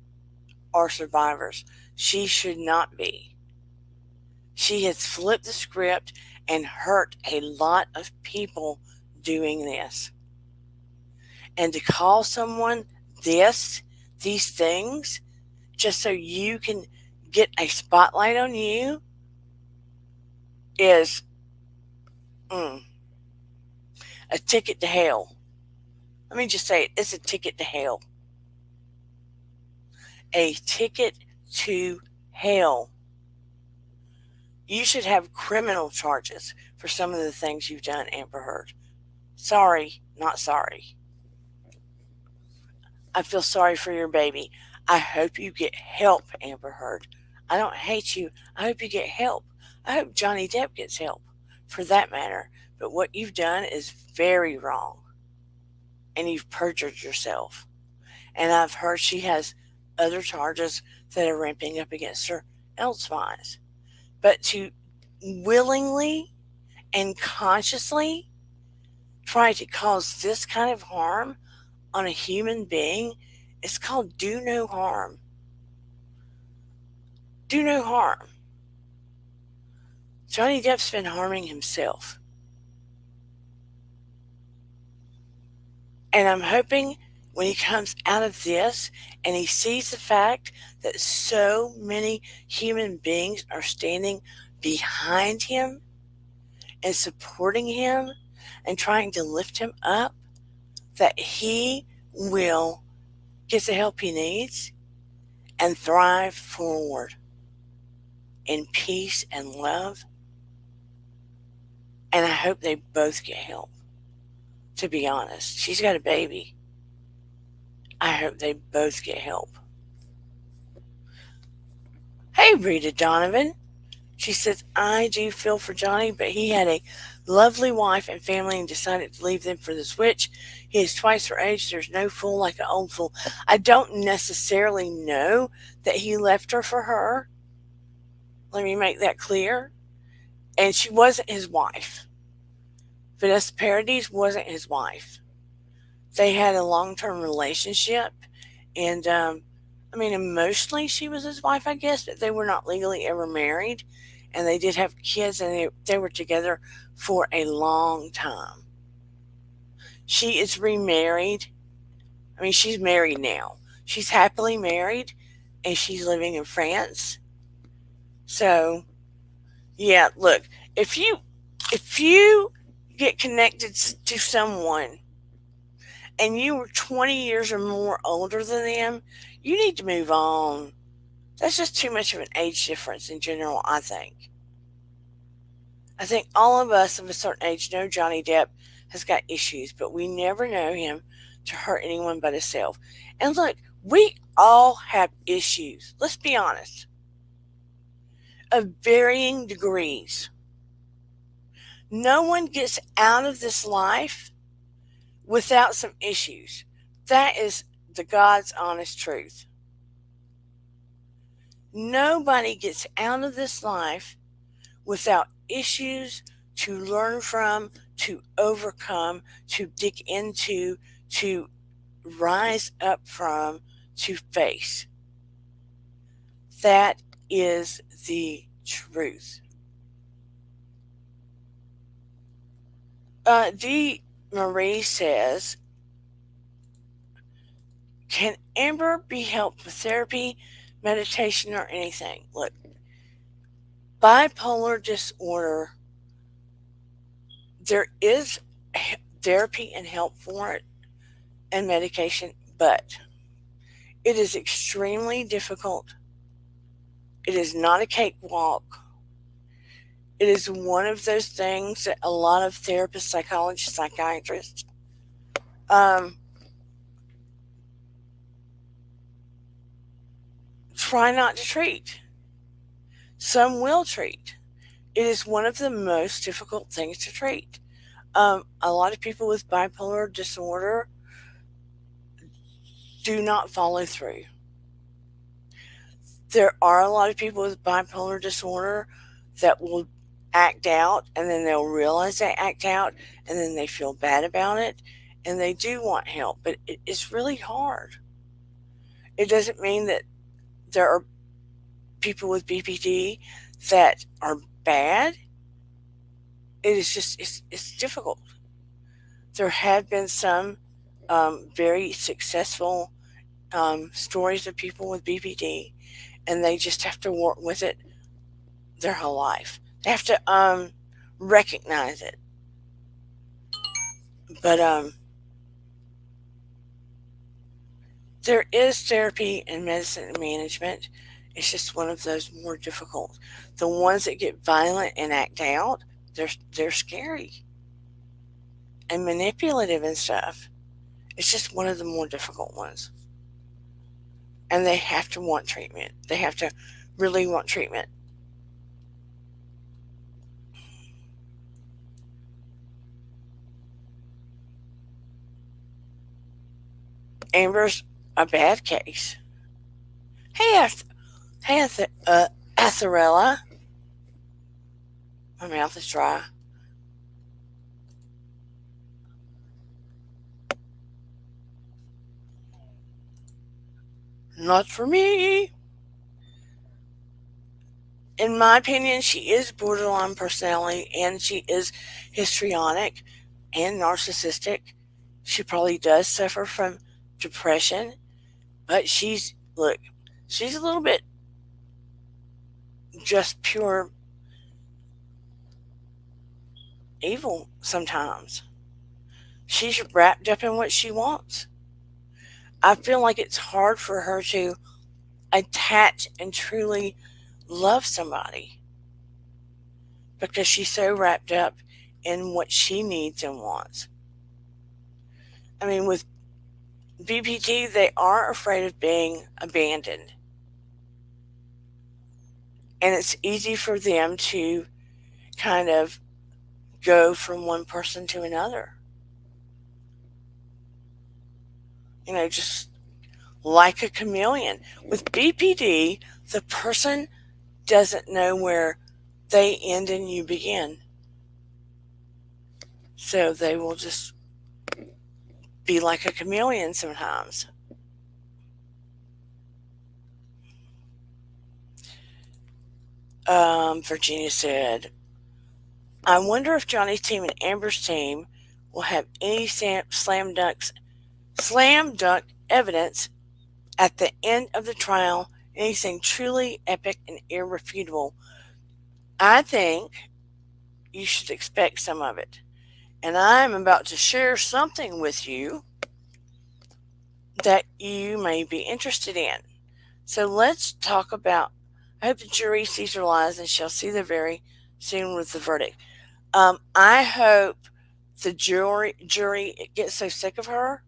or survivors. She should not be. She has flipped the script and hurt a lot of people doing this. And to call someone these things, just so you can get a spotlight on you, is a ticket to hell. Let me just say it, it's a ticket to hell. A ticket to hell. You should have criminal charges for some of the things you've done, Amber Heard. Sorry, not sorry. I feel sorry for your baby. I hope you get help, Amber Heard. I don't hate you. I hope you get help. I hope Johhny Depp gets help, for that matter. But what you've done is very wrong. And you've perjured yourself. And I've heard she has other charges that are ramping up against her elsewise. But to willingly and consciously try to cause this kind of harm on a human being is called do no harm. Do no harm. Johhny Depp's been harming himself. And I'm hoping when he comes out of this and he sees the fact that so many human beings are standing behind him and supporting him and trying to lift him up, that he will get the help he needs and thrive forward in peace and love. And I hope they both get help, to be honest. She's got a baby. I hope they both get help. Hey, Rita Donovan. She says, I do feel for Johhny, but he had a lovely wife and family and decided to leave them for the switch. He is twice her age. There's no fool like an old fool. I don't necessarily know that he left her for her. Let me make that clear. And she wasn't his wife. Vanessa Paradis wasn't his wife. They had a long-term relationship. And, emotionally she was his wife, I guess, but they were not legally ever married. And they did have kids, and they were together for a long time. She is remarried. She's married now. She's happily married, and she's living in France. So, yeah, look, if you get connected to someone and you were 20 years or more older than them, you need to move on. That's just too much of an age difference in general, I think. I think all of us of a certain age know Johhny Depp has got issues, but we never know him to hurt anyone but himself. And look, we all have issues. Let's be honest. Of varying degrees. No one gets out of this life without some issues. That is the God's honest truth. Nobody gets out of this life without issues to learn from, to overcome, to dig into, to rise up from, to face. That is the truth. D. Marie says, can Amber be helped with therapy, meditation, or anything? Look, bipolar disorder, there is therapy and help for it and medication, but it is extremely difficult. It is not a cakewalk. It is one of those things that a lot of therapists, psychologists, psychiatrists try not to treat. Some will treat. It is one of the most difficult things to treat. A lot of people with bipolar disorder do not follow through. There are a lot of people with bipolar disorder that will act out, and then they'll realize they act out, and then they feel bad about it, and they do want help, but it's really hard. It doesn't mean that there are people with BPD that are bad. It is just, it's difficult. There have been some very successful stories of people with BPD, and they just have to work with it their whole life. They have to recognize it. But there is therapy and medicine and management. It's just one of those more difficult. The ones that get violent and act out, they're scary and manipulative and stuff. It's just one of the more difficult ones. And they have to want treatment. They have to really want treatment. Amber's a bad case. Hey, hey, Atharella. My mouth is dry. Not for me. In my opinion, she is borderline personality and she is histrionic and narcissistic. She probably does suffer from depression, but look, she's a little bit just pure evil sometimes. She's wrapped up in what she wants. I feel like it's hard for her to attach and truly love somebody because she's so wrapped up in what she needs and wants. I mean, with BPT, they are afraid of being abandoned. And it's easy for them to kind of go from one person to another. Just like a chameleon. With BPD, the person doesn't know where they end and you begin. So they will just be like a chameleon sometimes. Virginia said, I wonder if Johhny's team and Amber's team will have any slam dunk evidence at the end of the trial, anything truly epic and irrefutable. I think you should expect some of it. And I'm about to share something with you that you may be interested in. So let's talk about, I hope the jury sees her lies and shall see the very soon with the verdict. I hope the jury gets so sick of her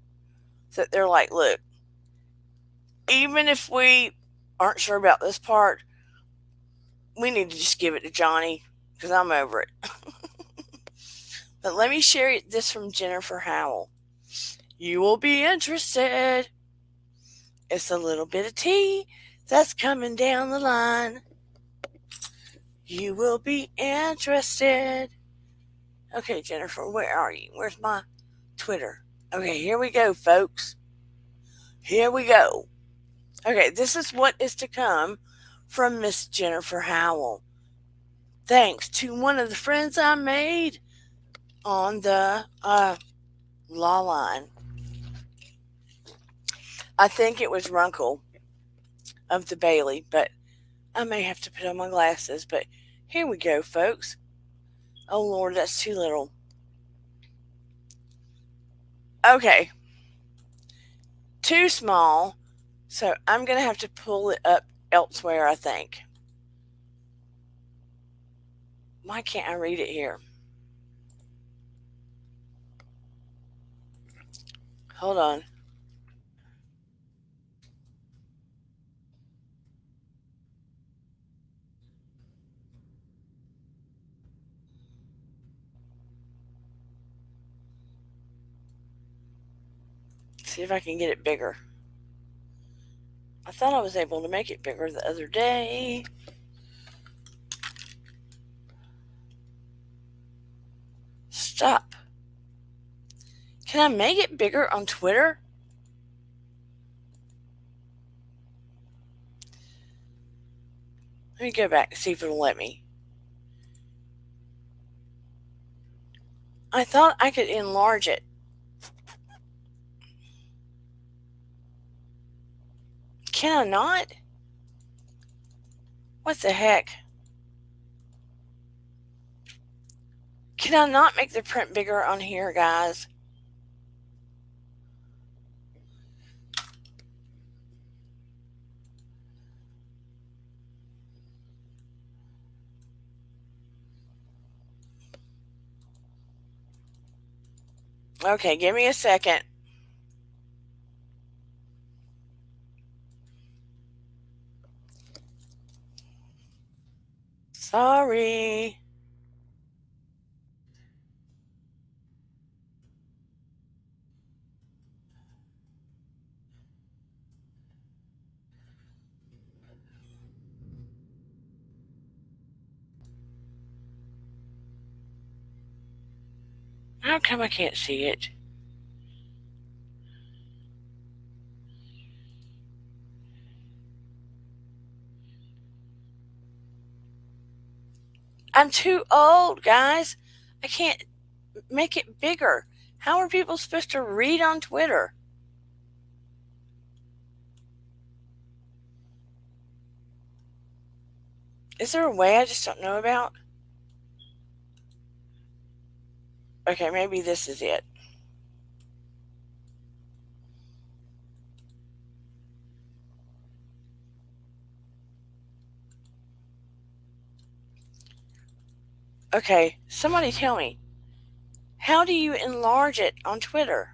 that they're like, look, even if we aren't sure about this part, we need to just give it to Johhny because I'm over it. But let me share this from Jennifer Howell. You will be interested. It's a little bit of tea that's coming down the line. You will be interested. Okay, Jennifer, where are you? Where's my Twitter? Okay, here we go, folks. Here we go. Okay, this is what is to come from Miss Jennifer Howell. Thanks to one of the friends I made on the law line. I think it was Runkle of the Bailey, but I may have to put on my glasses. But here we go, folks. Oh, Lord, that's too little. Okay. Too small, so I'm going to have to pull it up elsewhere, I think. Why can't I read it here? Hold on. See if I can get it bigger. I thought I was able to make it bigger the other day. Stop. Can I make it bigger on Twitter? Let me go back and see if it'll let me. I thought I could enlarge it. Can I not? What the heck? Can I not make the print bigger on here, guys? Okay, give me a second. Sorry. How come I can't see it? I'm too old, guys. I can't make it bigger. How are people supposed to read on Twitter? Is there a way I just don't know about? Okay, maybe this is it. Okay, somebody tell me. How do you enlarge it on Twitter?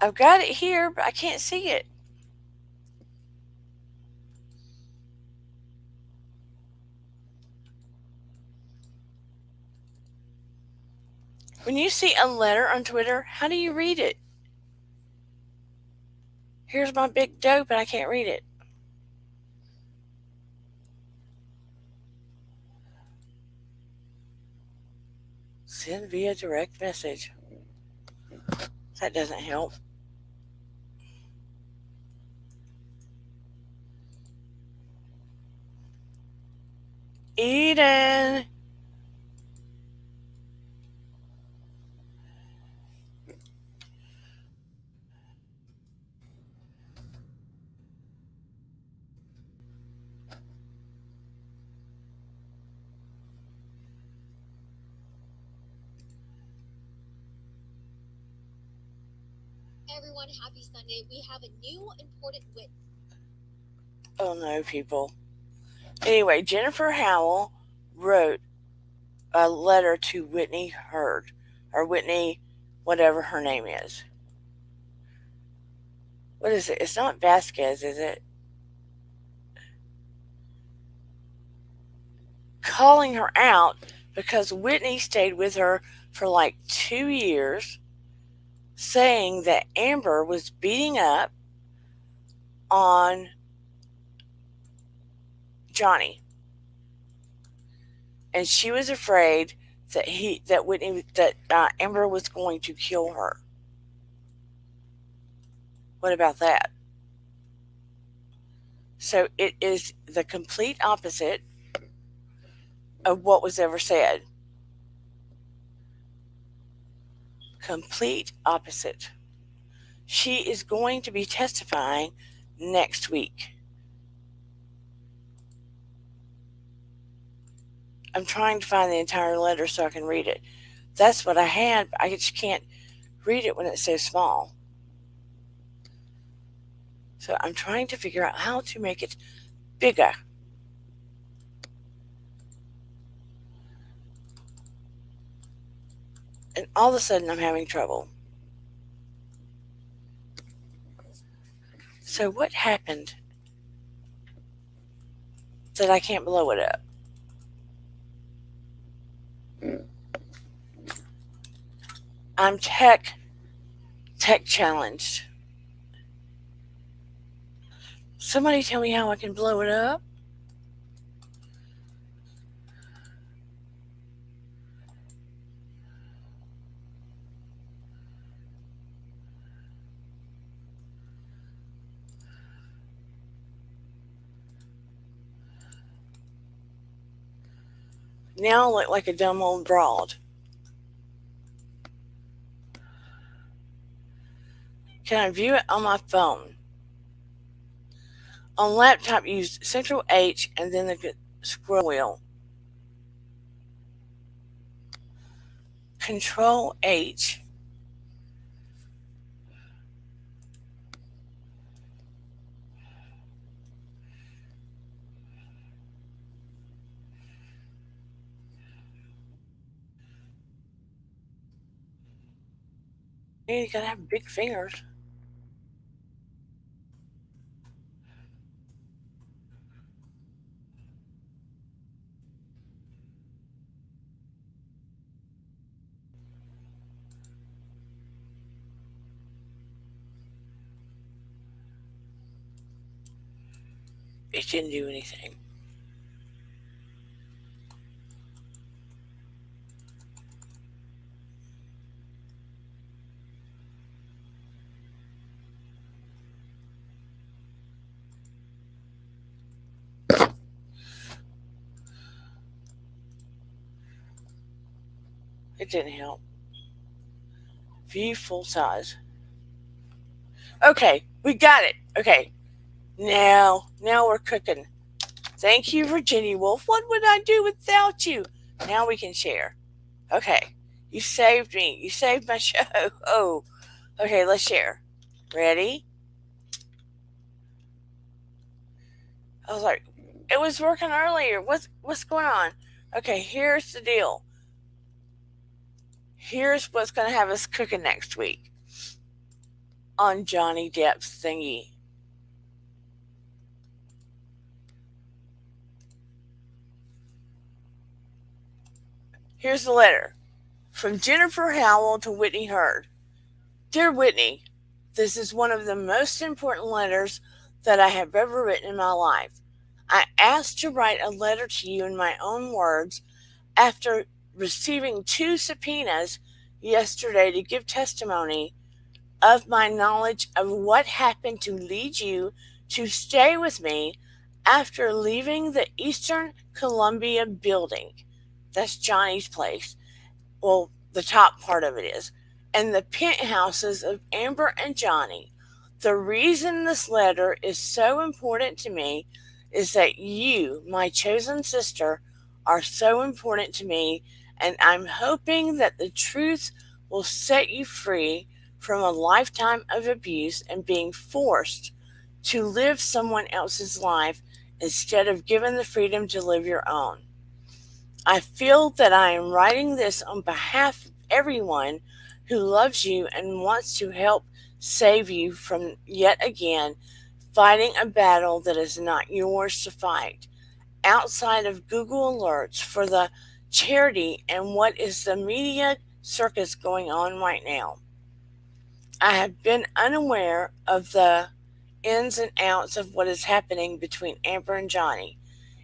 I've got it here, but I can't see it. When you see a letter on Twitter, how do you read it? Here's my big dope, and I can't read it. Send via direct message. That doesn't help. Eden. Everyone, happy Sunday. We have a new important witness. Oh no, people. Anyway, Jennifer Howell wrote a letter to Whitney Hurd, or Whitney, whatever her name is. What is it? It's not Vasquez, is it? Calling her out because Whitney stayed with her for like 2 years, saying that Amber was beating up on Johhny, and she was afraid that Amber was going to kill her. What about that? So it is the complete opposite of what was ever said. Complete opposite. She is going to be testifying next week. I'm trying to find the entire letter so I can read it. That's what I had, but I just can't read it when it's so small. So I'm trying to figure out how to make it bigger. And all of a sudden I'm having trouble. So what happened that I can't blow it up? I'm tech challenged. Somebody tell me how I can blow it up. Now I look like a dumb old broad. Can I view it on my phone? On laptop, use Control H and then the scroll wheel. Control H. Yeah, you gotta have big fingers. It didn't do anything. It didn't help. View full size. Okay, we got it. Okay, now we're cooking. Thank you, Virginia Wolf. What would I do without you? Now we can share. Okay, you saved me. You saved my show. Oh, okay, let's share. Ready? I was like, it was working earlier. What's going on? Okay, here's the deal. Here's what's going to have us cooking next week on Johhny Depp's thingy. Here's the letter from Jennifer Howell to Whitney Hurd. Dear Whitney, this is one of the most important letters that I have ever written in my life. I asked to write a letter to you in my own words after receiving 2 subpoenas yesterday to give testimony of my knowledge of what happened to lead you to stay with me after leaving the Eastern Columbia building. That's Johnny's place. Well, the top part of it is. And the penthouses of Amber and Johhny. The reason this letter is so important to me is that you, my chosen sister, are so important to me, and I'm hoping that the truth will set you free from a lifetime of abuse and being forced to live someone else's life instead of given the freedom to live your own. I feel that I am writing this on behalf of everyone who loves you and wants to help save you from yet again fighting a battle that is not yours to fight, outside of Google alerts for the charity and what is the media circus going on right now. I have been unaware of the ins and outs of what is happening between Amber and Johhny.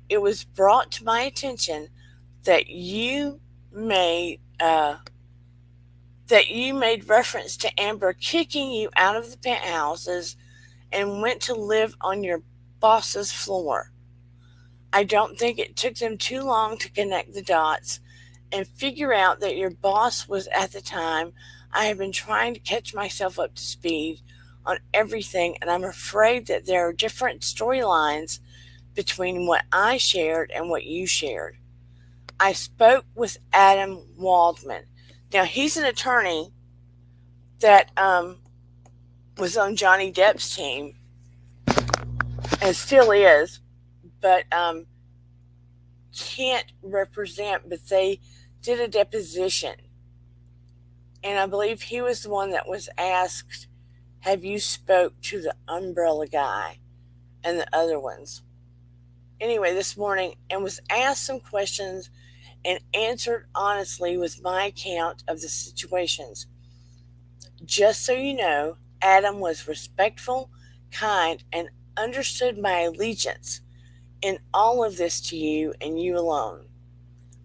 It was brought to my attention that you made reference to Amber kicking you out of the penthouses and went to live on your boss's floor. I don't think it took them too long to connect the dots and figure out that your boss was at the time. I have been trying to catch myself up to speed on everything, and I'm afraid that there are different storylines between what I shared and what you shared. I spoke with Adam Waldman. Now, he's an attorney that was on Johhny Depp's team and still is, but can't represent, but they did a deposition. And I believe he was the one that was asked, have you spoke to the umbrella guy and the other ones? Anyway, this morning, and was asked some questions and answered honestly with my account of the situations. Just so you know, Adam was respectful, kind, and understood my allegiance in all of this to you and you alone.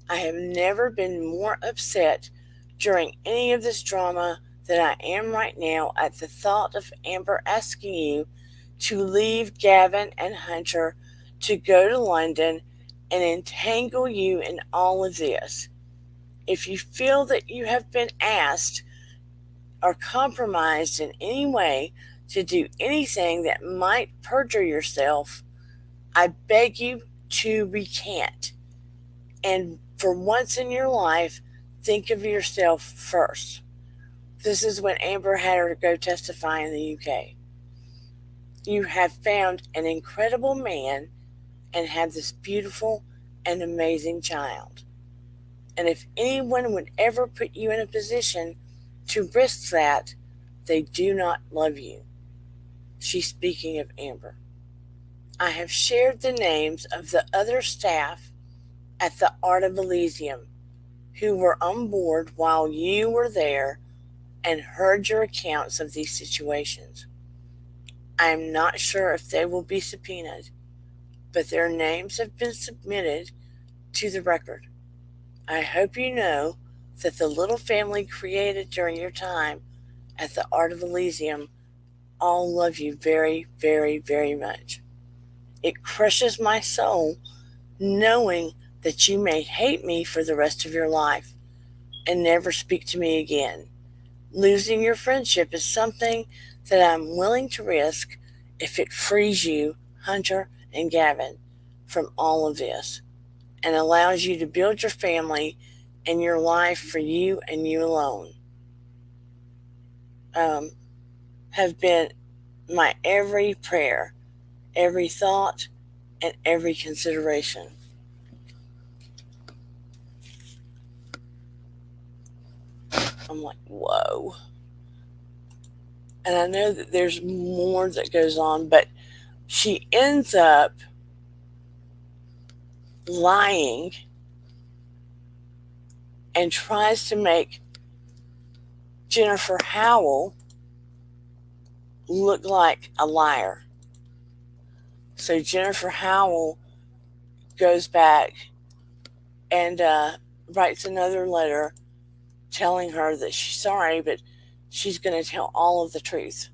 I have never been more upset during any of this drama than I am right now at the thought of Amber asking you to leave Gavin and Hunter to go to London and entangle you in all of this. If you feel that you have been asked or compromised in any way to do anything that might perjure yourself, I beg you to recant. And for once in your life, think of yourself first. This is when Amber had her to go testify in the UK. You have found an incredible man and have this beautiful and amazing child. And if anyone would ever put you in a position to risk that, they do not love you. She's speaking of Amber. I have shared the names of the other staff at the Art of Elysium who were on board while you were there and heard your accounts of these situations. I am not sure if they will be subpoenaed. but their names have been submitted to the record. I hope you know that the little family created during your time at the Art of Elysium all love you very, very, very much. It crushes my soul knowing that you may hate me for the rest of your life and never speak to me again. Losing your friendship is something that I'm willing to risk if it frees you, Hunter and Gavin, from all of this and allows you to build your family and your life for you and you alone. Have been my every prayer, every thought, and every consideration. I'm like, whoa. And I know that there's more that goes on, but she ends up lying and tries to make Jennifer Howell look like a liar. So Jennifer Howell goes back and writes another letter telling her that she's sorry, but she's going to tell all of the truth.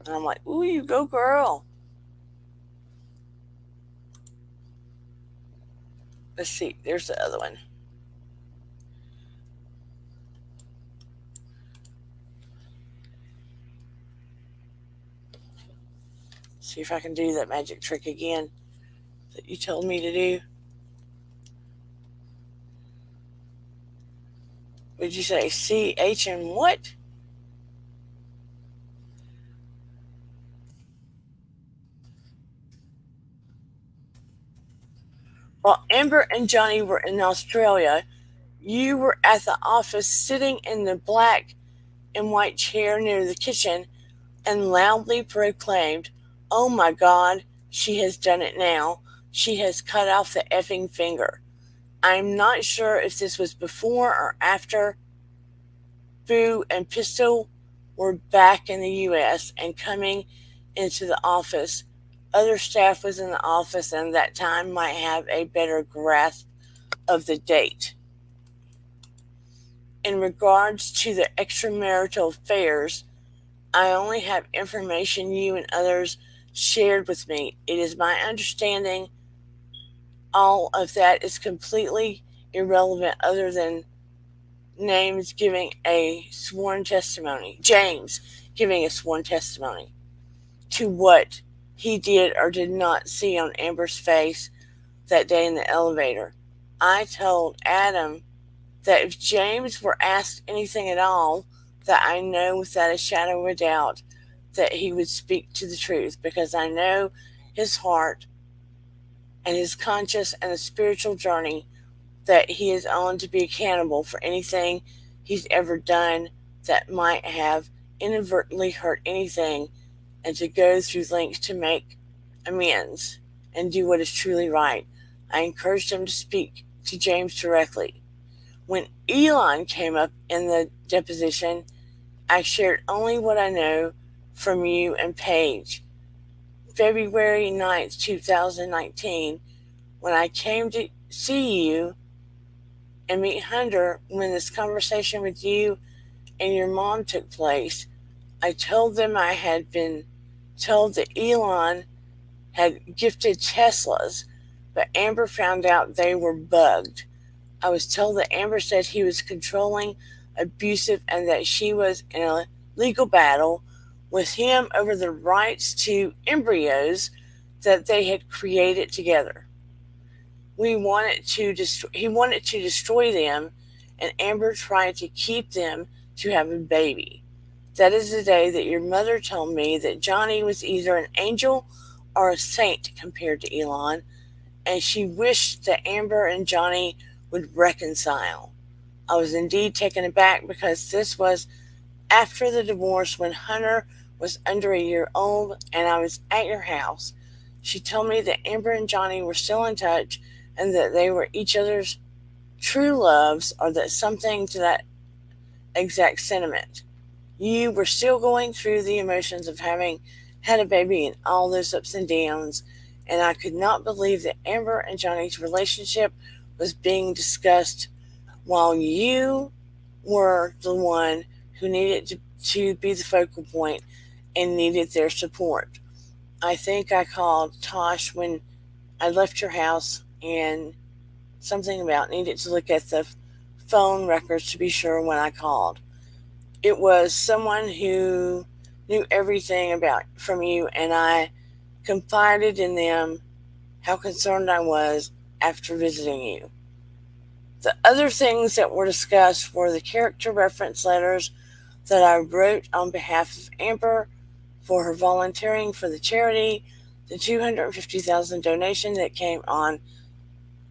And I'm like, ooh, you go, girl. Let's see, there's the other one. See if I can do that magic trick again that you told me to do. What did you say? CH and what? While Amber and Johhny were in Australia, you were at the office sitting in the black and white chair near the kitchen and loudly proclaimed, "Oh my God, she has done it now. She has cut off the effing finger." I'm not sure if this was before or after Boo and Pistol were back in the U.S. and coming into the office. Other staff was in the office and that time might have a better grasp of the date. In regards to the extramarital affairs, I only have information you and others shared with me. It is my understanding all of that is completely irrelevant other than James giving a sworn testimony to what he did or did not see on Amber's face that day in the elevator. I told Adam that if James were asked anything at all, that I know without a shadow of a doubt that he would speak to the truth because I know his heart and his conscience and the spiritual journey that he is on to be accountable for anything he's ever done that might have inadvertently hurt anything and to go through lengths to make amends and do what is truly right. I encouraged him to speak to James directly. When Elon came up in the deposition, I shared only what I know from you and Paige. February 9th, 2019, when I came to see you and meet Hunter, when this conversation with you and your mom took place, I told them I had been told that Elon had gifted Teslas, but Amber found out they were bugged. I was told that Amber said he was controlling, abusive, and that she was in a legal battle with him over the rights to embryos that they had created together. He wanted to destroy them, and Amber tried to keep them to have a baby. That is the day that your mother told me that Johhny was either an angel or a saint compared to Elon, and she wished that Amber and Johhny would reconcile. I was indeed taken aback because this was after the divorce when Hunter was under a year old and I was at your house. She told me that Amber and Johhny were still in touch and that they were each other's true loves or that something to that exact sentiment. You were still going through the emotions of having had a baby and all those ups and downs, and I could not believe that Amber and Johhny's relationship was being discussed while you were the one who needed to be the focal point and needed their support. I think I called Tosh when I left your house and something about needed to look at the phone records to be sure when I called. It was someone who knew everything about from you, and I confided in them how concerned I was after visiting you. The other things that were discussed were the character reference letters that I wrote on behalf of Amber for her volunteering for the charity, the $250,000 donation that came on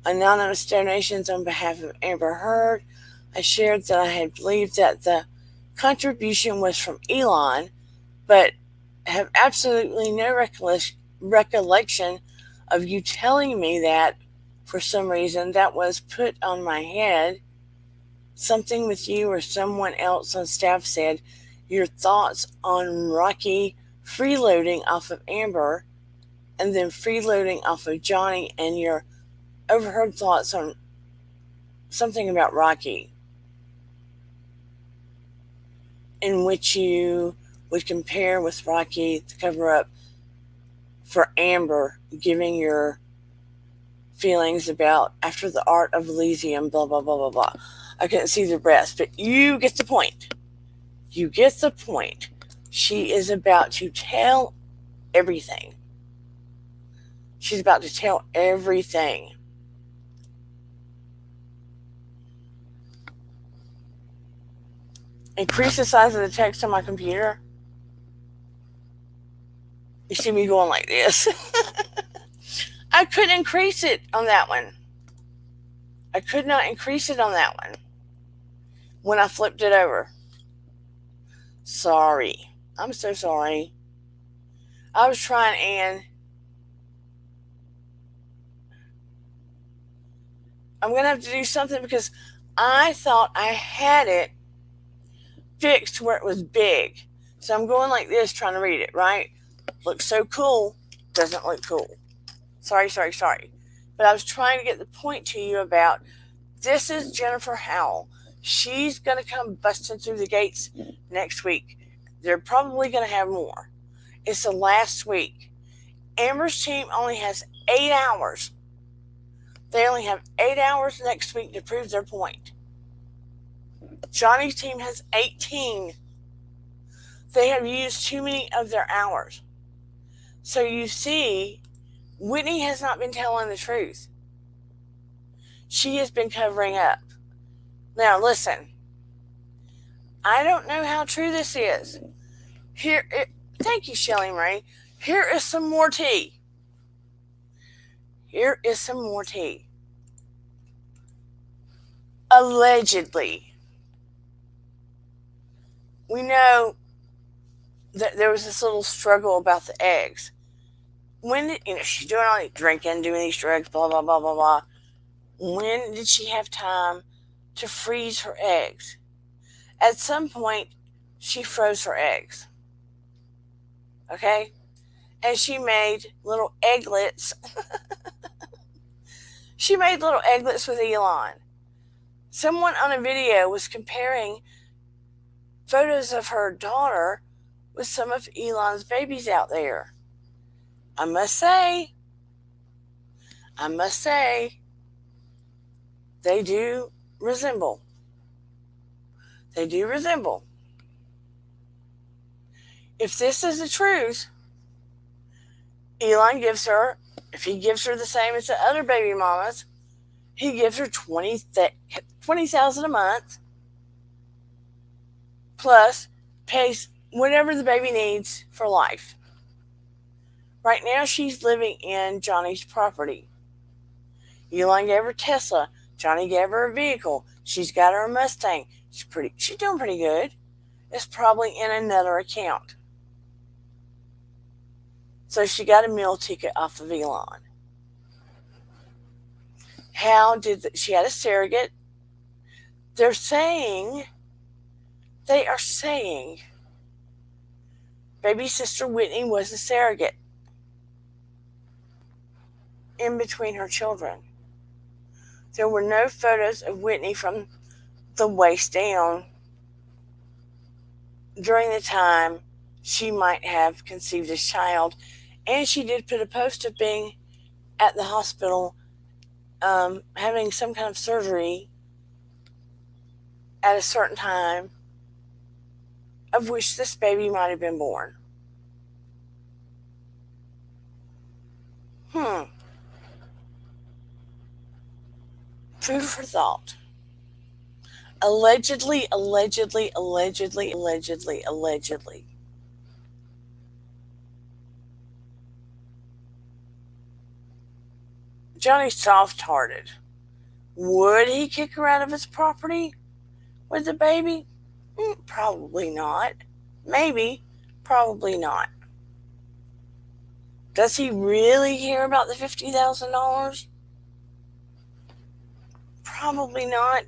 anonymous donations on behalf of Amber Heard. I shared that I had believed that the contribution was from Elon, but have absolutely no recollection of you telling me that for some reason that was put on my head. Something with you or someone else on staff said your thoughts on Rocky freeloading off of Amber and then freeloading off of Johhny, and your overheard thoughts on something about Rocky, in which you would compare with Rocky, the cover up for Amber, giving your feelings about after the art of Elysium, blah, blah, blah, blah, blah. I couldn't see the rest, but you get the point. You get the point. She is about to tell everything. She's about to tell everything. Increase the size of the text on my computer. You see me going like this. I couldn't increase it on that one. I could not increase it on that one when I flipped it over. Sorry. I'm so sorry. I was trying, and I'm going to have to do something because I thought I had it fixed where it was big. So I'm going like this trying to read it, right? Looks so cool. Doesn't look cool. Sorry. But I was trying to get the point to you about this is Jennifer Howell. She's going to come busting through the gates next week. They're probably going to have more. It's the last week. Amber's team only has 8 hours. They only have 8 hours next week to prove their point. Johhny's team has 18. They have used too many of their hours. So you see, Whitney has not been telling the truth. She has been covering up. Now listen, I don't know how true this is. Thank you, Shelly Marie. Here is some more tea. Here is some more tea. Allegedly, we know that there was this little struggle about the eggs. When she's doing all these drinking, doing these drugs, blah, blah, blah, blah, blah. When did she have time to freeze her eggs? At some point, she froze her eggs. Okay? And she made little egglets. She made little egglets with Elon. Someone on a video was comparing photos of her daughter with some of Elon's babies out there. I must say, they do resemble. They do resemble. If this is the truth, Elon gives her, if he gives her the same as the other baby mamas, he gives her $20,000 a month, plus pays whatever the baby needs for life. Right now, she's living in Johhny's property. Elon gave her Tesla. Johhny gave her a vehicle. She's got her Mustang. She's doing pretty good. It's probably in another account. So she got a meal ticket off of Elon. She had a surrogate. They are saying baby sister Whitney was a surrogate in between her children. There were no photos of Whitney from the waist down during the time she might have conceived this child. And she did put a post of being at the hospital having some kind of surgery at a certain time of which this baby might have been born. Food for thought. Allegedly. Johhny's soft-hearted. Would he kick her out of his property with the baby? Probably not. Maybe. Probably not. Does he really care about the $50,000? Probably not.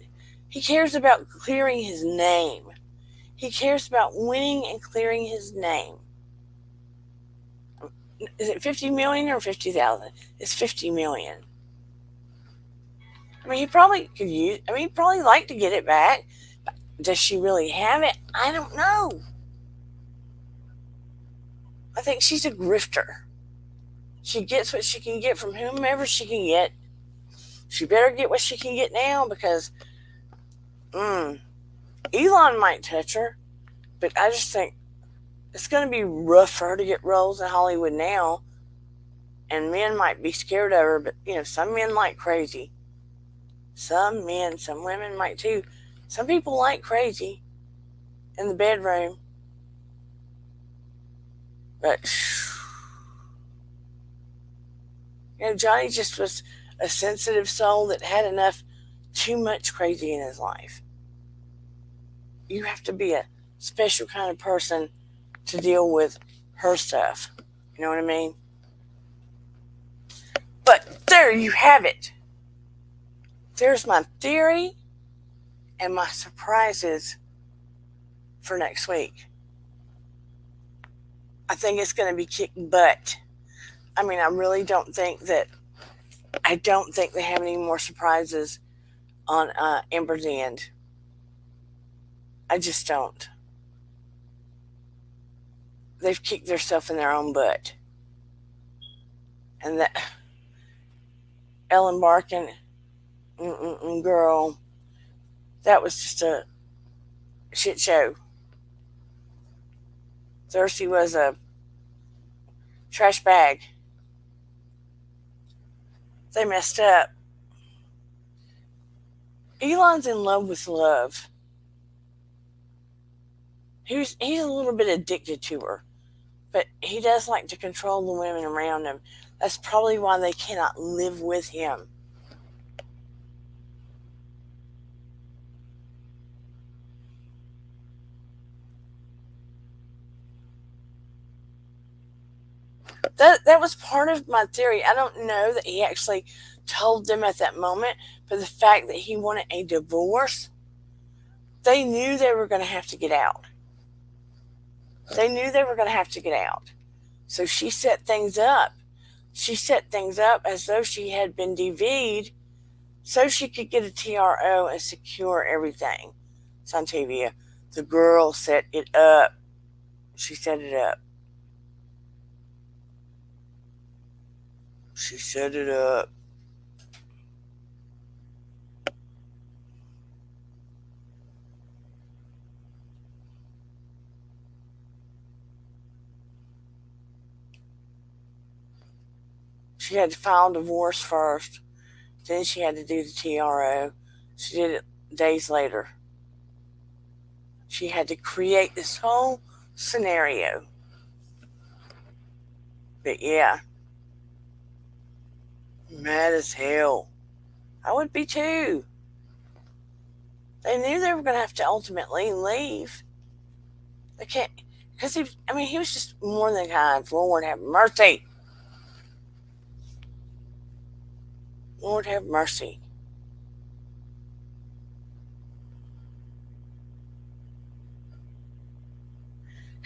He cares about clearing his name. He cares about winning and clearing his name. Is it 50 million or 50,000? It's 50 million. I mean, he probably could use, he'd probably like to get it back. But does she really have it? I don't know. I think she's a grifter. She gets what she can get from whomever she can get. She better get what she can get now because Elon might touch her, but I just think it's going to be rough for her to get roles in Hollywood now, and men might be scared of her, but, some men like crazy. Some women might too. Some people like crazy in the bedroom, but, Johhny just was a sensitive soul that had too much crazy in his life. You have to be a special kind of person to deal with her stuff. You know what I mean? But there you have it. There's my theory and my surprises for next week. I think it's going to be kicking butt. I mean, I really don't think they have any more surprises on Amber's end. I just don't. They've kicked themselves in their own butt. And that Ellen Barkin, girl, that was just a shit show. Thirsty was a trash bag. They messed up. Elon's in love with love. He's a little bit addicted to her, but he does like to control the women around him. That's probably why they cannot live with him. That was part of my theory. I don't know that he actually told them at that moment, but the fact that he wanted a divorce, they knew they were going to have to get out. They knew they were going to have to get out. So she set things up. She set things up as though she had been DV'd so she could get a TRO and secure everything. Santivia, the girl set it up. She set it up. She set it up. She had to file divorce first. Then she had to do the TRO. She did it days later. She had to create this whole scenario. But yeah. Mad as hell. I would be too. They knew they were going to have to ultimately leave. They can't, because he was just more than kind. Lord have mercy. Lord have mercy.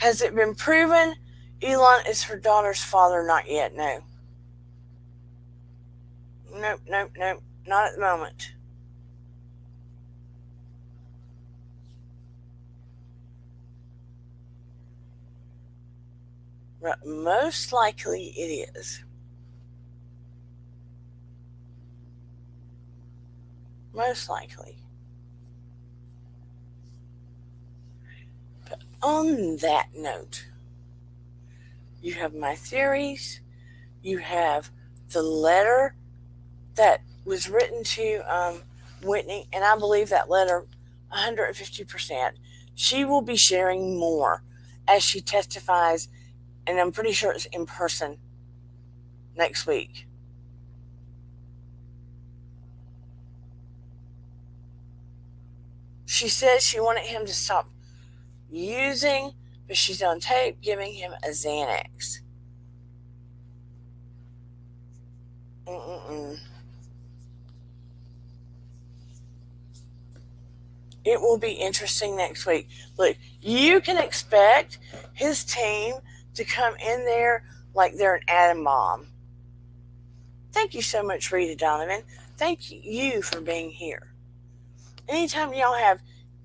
Has it been proven Elon is her daughter's father? Not yet, no. Nope, not at the moment. But most likely it is. Most likely. But on that note, you have my theories. You have the letter that was written to Whitney, and I believe that letter 150%. She will be sharing more as she testifies, and I'm pretty sure it's in person next week. She says she wanted him to stop using, but she's on tape giving him a Xanax. It will be interesting next week. Look, you can expect his team to come in there like they're an atom bomb. Thank you so much, Rita Donovan. Thank you for being here. Anytime y'all have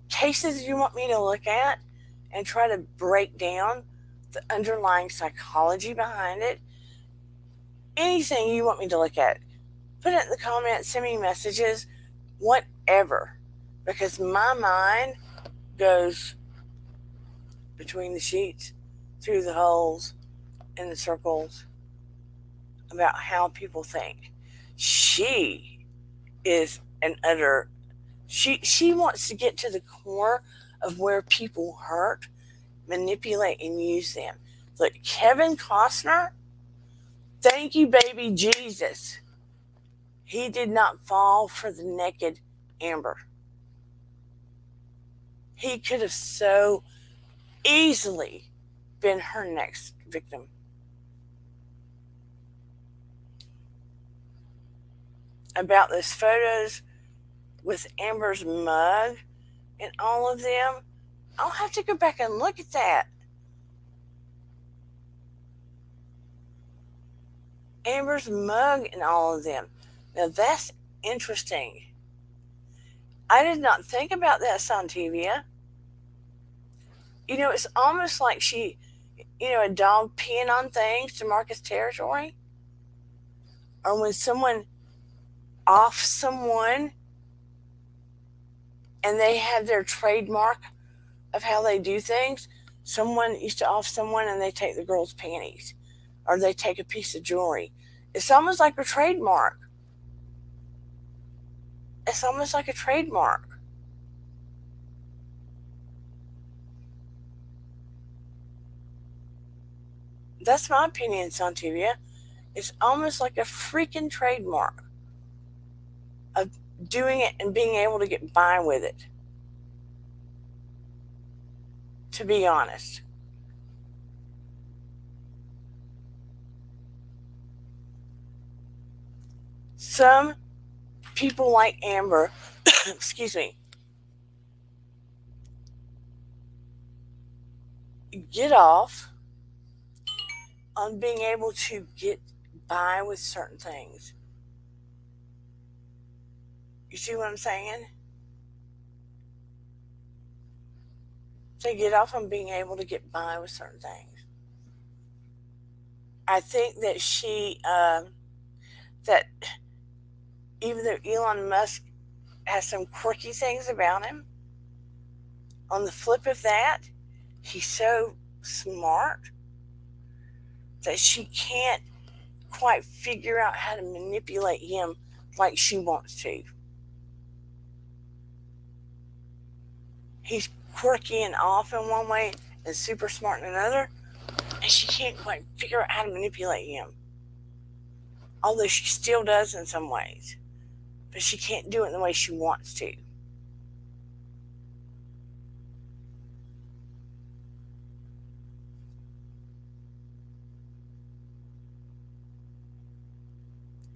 cases you want me to look at and try to break down the underlying psychology behind it, anything you want me to look at, put it in the comments, send me messages, whatever. Because my mind goes between the sheets, through the holes, in the circles, about how people think. She is an utter... She wants to get to the core of where people hurt, manipulate, and use them. Look, Kevin Costner, thank you, baby Jesus. He did not fall for the naked Amber. He could have so easily been her next victim. About those photos with Amber's mug and all of them, I'll have to go back and look at that. Amber's mug and all of them. Now that's interesting. I did not think about that, Santivia. It's almost like she, a dog peeing on things to mark its territory. Or when someone offs someone and they have their trademark of how they do things. Someone used to off someone and they take the girl's panties or they take a piece of jewelry. It's almost like a trademark. It's almost like a trademark. That's my opinion, Santivia. It's almost like a freaking trademark of doing it and being able to get by with it. To be honest. Some people like Amber, excuse me, get off on being able to get by with certain things. You see what I'm saying? They get off on being able to get by with certain things. I think that that even though Elon Musk has some quirky things about him, on the flip of that, he's so smart that she can't quite figure out how to manipulate him like she wants to. He's quirky and off in one way and super smart in another, and she can't quite figure out how to manipulate him. Although she still does in some ways, but she can't do it in the way she wants to.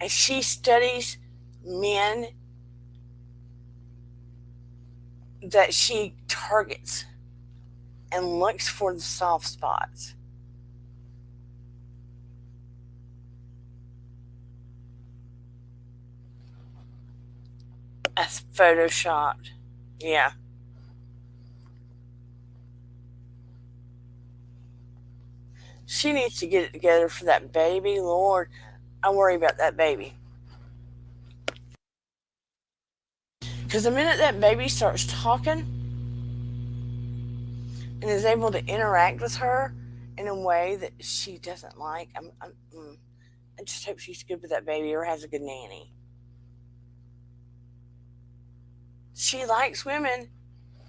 And she studies men that she targets and looks for the soft spots. That's photoshopped. Yeah. She needs to get it together for that baby. Lord, I worry about that baby. Because the minute that baby starts talking and is able to interact with her in a way that she doesn't like, I just hope she's good with that baby or has a good nanny. She likes women.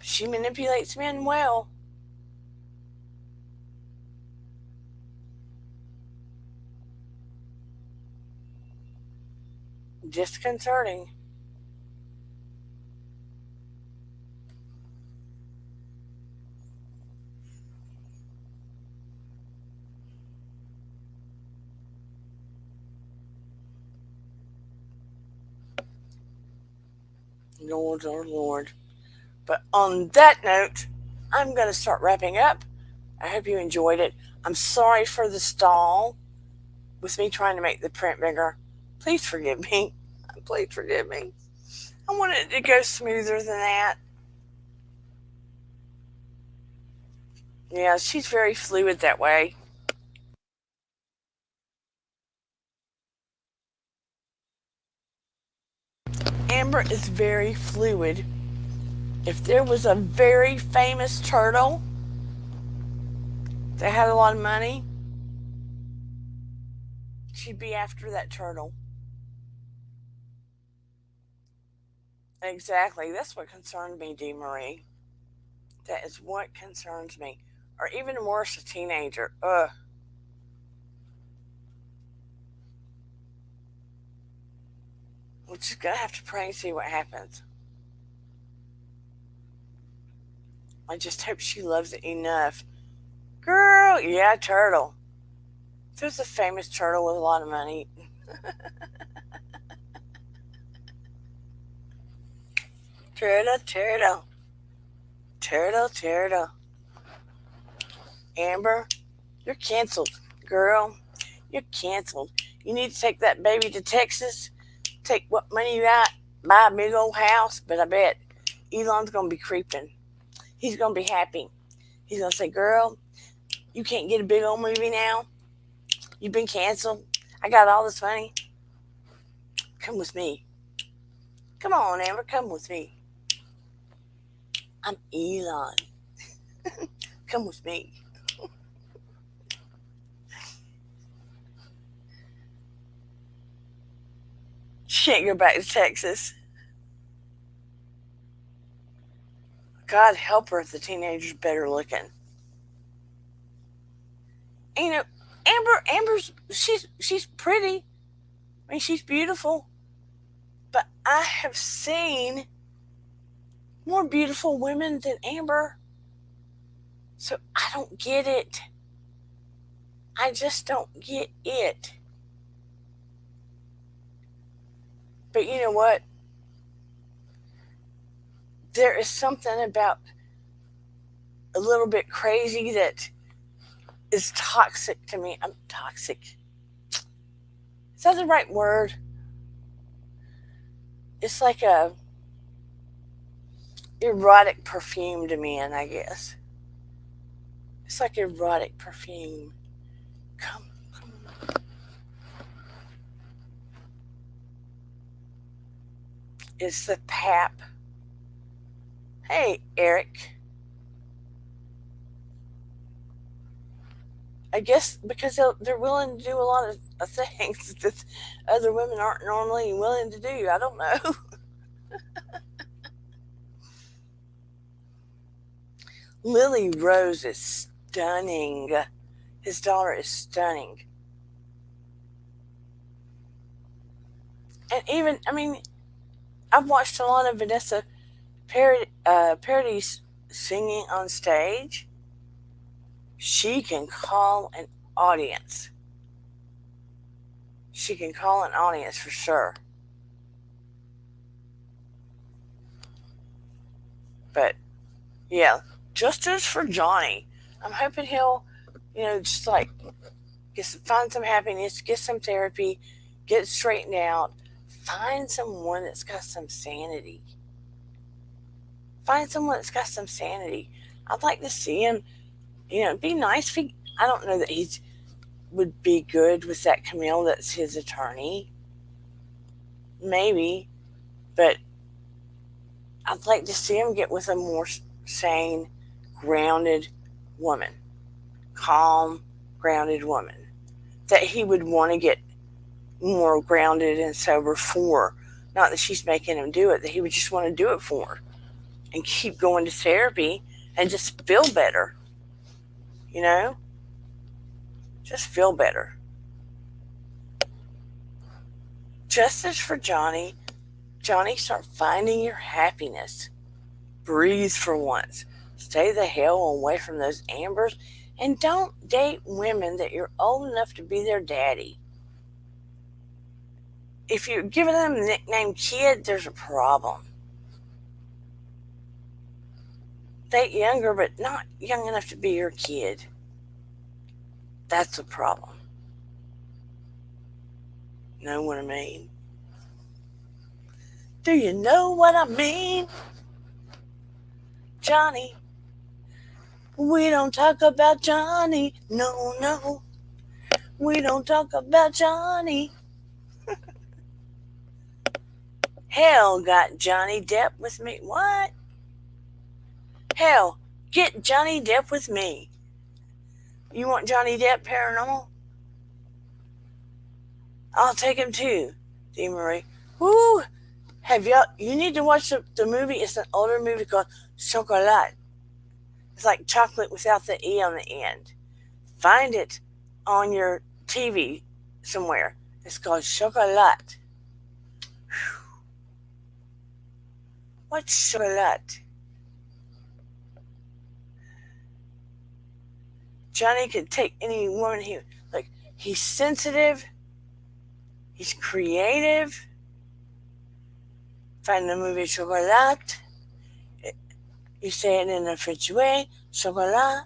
She manipulates men well. Disconcerting. Lord, Lord, Lord. But on that note, I'm going to start wrapping up. I hope you enjoyed it. I'm sorry for the stall with me trying to make the print bigger. Please forgive me. Please forgive me. I wanted it to go smoother than that. Yeah, she's very fluid that way. Amber is very fluid. If there was a very famous turtle that had a lot of money, she'd be after that turtle. Exactly. That's what concerned me, Dee Marie. That is what concerns me. Or even worse, a teenager. Ugh. We're just going to have to pray and see what happens. I just hope she loves it enough. Girl, yeah, turtle. There's a famous turtle with a lot of money. Turtle, turtle. Turtle, turtle. Amber, you're canceled, girl. You're canceled. You need to take that baby to Texas, take what money you got, buy a big old house, but I bet Elon's going to be creeping. He's going to be happy. He's going to say, girl, you can't get a big old movie now. You've been canceled. I got all this money. Come with me. Come on, Amber, come with me. I'm Elon. Come with me. She can't go back to Texas. God help her if the teenager's better looking. And, you know, Amber's she's pretty. I mean, she's beautiful. But I have seen more beautiful women than Amber. So I don't get it. I just don't get it. But you know what? There is something about a little bit crazy that is toxic to me. I'm toxic. Is that the right word? It's like a erotic perfume to men, I guess. It's like erotic perfume. Come. It's the pap. Hey, Eric. I guess because they're willing to do a lot of things that other women aren't normally willing to do. I don't know. Lily Rose is stunning. His daughter is stunning. And even, I mean, I've watched a lot of Vanessa Paradis singing on stage. She can call an audience. She can call an audience for sure. But, yeah, justice for Johhny. I'm hoping he'll, just like find some happiness, get some therapy, get straightened out, find someone that's got some sanity. Find someone that's got some sanity. I'd like to see him. It'd be nice if he. I don't know that he would be good with that Camille that's his attorney. Maybe, but I'd like to see him get with a more sane, grounded woman. Calm, grounded woman. That he would want to get more grounded and sober for. Not that she's making him do it, that he would just want to do it for. And keep going to therapy and just feel better. Just feel better. Justice for Johhny. Johhny, start finding your happiness. Breathe for once. Stay the hell away from those Ambers. And don't date women that you're old enough to be their daddy. If you're giving them the nickname kid, there's a problem. Date younger, but not young enough to be your kid. That's a problem. Know what I mean? Do you know what I mean? Johhny. We don't talk about Johhny. No, no. We don't talk about Johhny. Hell got Johhny Depp with me. What? Hell, get Johhny Depp with me. You want Johhny Depp paranormal? I'll take him too, Dee Marie. Woo! You need to watch the movie. It's an older movie called Chocolat. It's like chocolate without the E on the end. Find it on your TV somewhere. It's called Chocolat. What's Chocolat? Johhny could take any woman he's sensitive. He's creative. Find the movie Chocolat. You say it in a French way. Chocolat.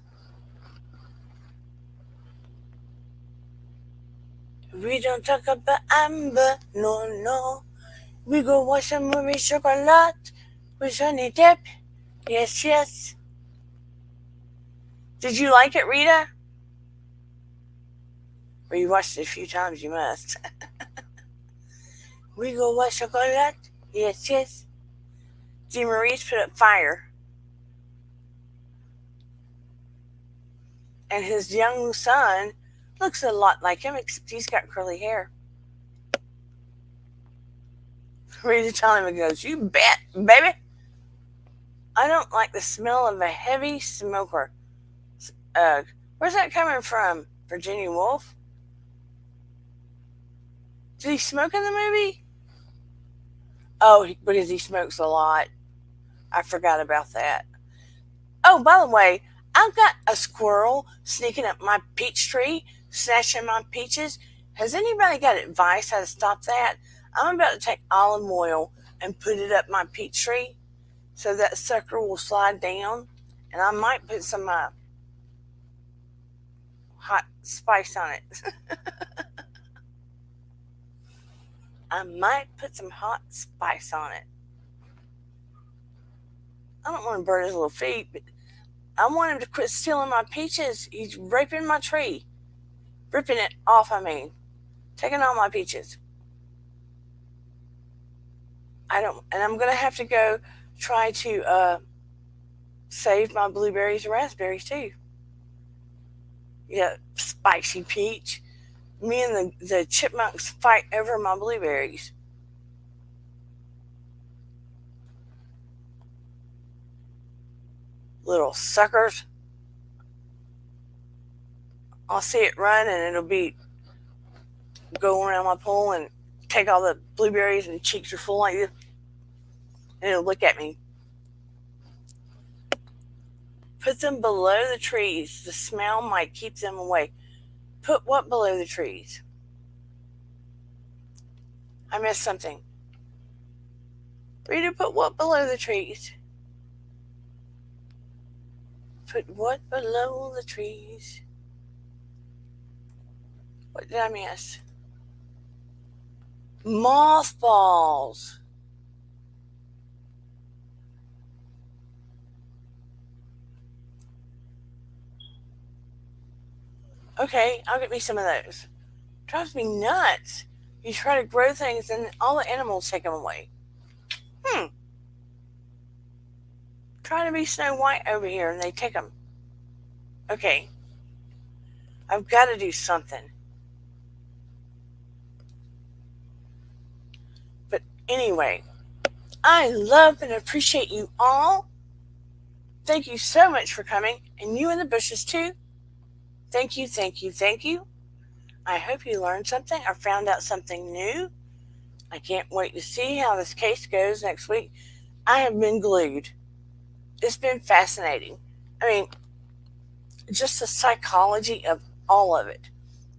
We don't talk about Amber. No, no. We go watch the movie Chocolat with Johhny Depp. Yes, yes. Did you like it, Rita? Or you watched it a few times, you must. We go watch Chocolat. Yes, yes. Dee Marie's put up fire. And his young son looks a lot like him, except he's got curly hair. Rita telling him, goes, you bet, baby. I don't like the smell of a heavy smoker. Where's that coming from? Virginia Woolf? Did he smoke in the movie? Oh, because he smokes a lot. I forgot about that. Oh, by the way, I've got a squirrel sneaking up my peach tree, snatching my peaches. Has anybody got advice how to stop that? I'm about to take olive oil and put it up my peach tree so that sucker will slide down. And I might put some hot spice on it. I might put some hot spice on it. I don't want to burn his little feet, but I want him to quit stealing my peaches. He's raping my tree. Ripping it off, Taking all my peaches. And I'm going to have to go try to save my blueberries and raspberries too. Yeah, spicy peach. Me and the chipmunks fight over my blueberries. Little suckers. I'll see it run and it'll be go around my pool and take all the blueberries and the cheeks are full like this. And it'll look at me. Put them below the trees. The smell might keep them away. Put what below the trees? I missed something. Rita, put what below the trees? Put what below the trees? What did I miss? Mothballs. Okay, I'll get me some of those. Drives me nuts. You try to grow things and all the animals take them away. Try to be Snow White over here and they take them. Okay. I've got to do something. But anyway, I love and appreciate you all. Thank you so much for coming. And you in the bushes too. Thank you, thank you, thank you. I hope you learned something or found out something new. I can't wait to see how this case goes next week. I have been glued. It's been fascinating. I mean, just the psychology of all of it.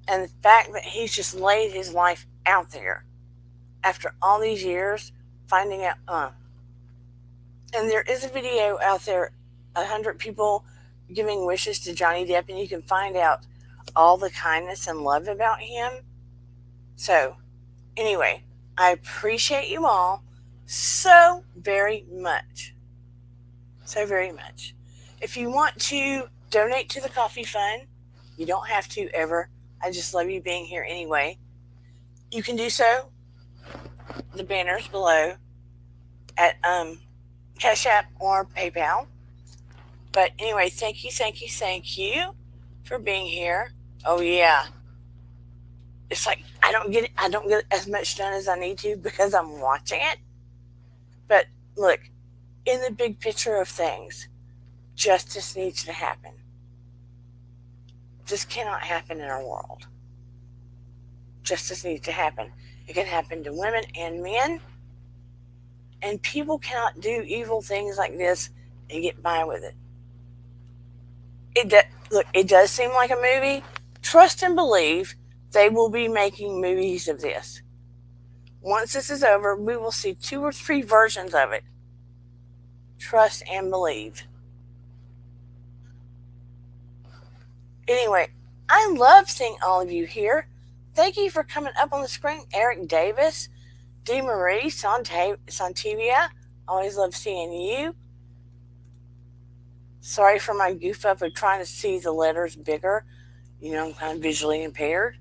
And the fact that he's just laid his life out there after all these years, finding out. And there is a video out there, 100 people giving wishes to Johhny Depp, and you can find out all the kindness and love about him. So, anyway, I appreciate you all so very much. So very much. If you want to donate to the coffee fund, you don't have to ever. I just love you being here anyway. You can do so. The banner's below at Cash App or PayPal. But anyway, thank you for being here. Oh yeah. It's like I don't get as much done as I need to because I'm watching it. But look, in the big picture of things, justice needs to happen. This cannot happen in our world. Justice needs to happen. It can happen to women and men. And people cannot do evil things like this and get by with it. It does seem like a movie. Trust and believe they will be making movies of this. Once this is over, we will see 2 or 3 versions of it. Trust and believe. Anyway, I love seeing all of you here. Thank you for coming up on the screen. Eric Davis, D. Marie, Santivia. Always love seeing you. Sorry for my goof up of trying to see the letters bigger. You know, I'm kind of visually impaired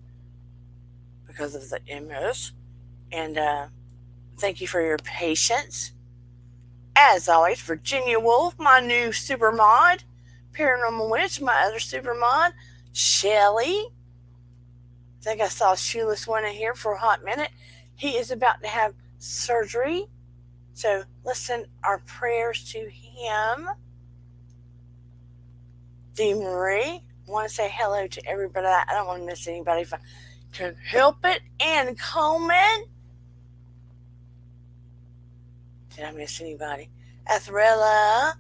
because of the MS. And thank you for your patience. As always, Virginia Wolf, my new super mod. Paranormal Witch, my other super mod. Shelly. I think I saw Shoeless One in here for a hot minute. He is about to have surgery. So let's send our prayers to him. Dee Marie, I want to say hello to everybody. I don't want to miss anybody if I can help it. Ann Coleman. Did I miss anybody? Athrella,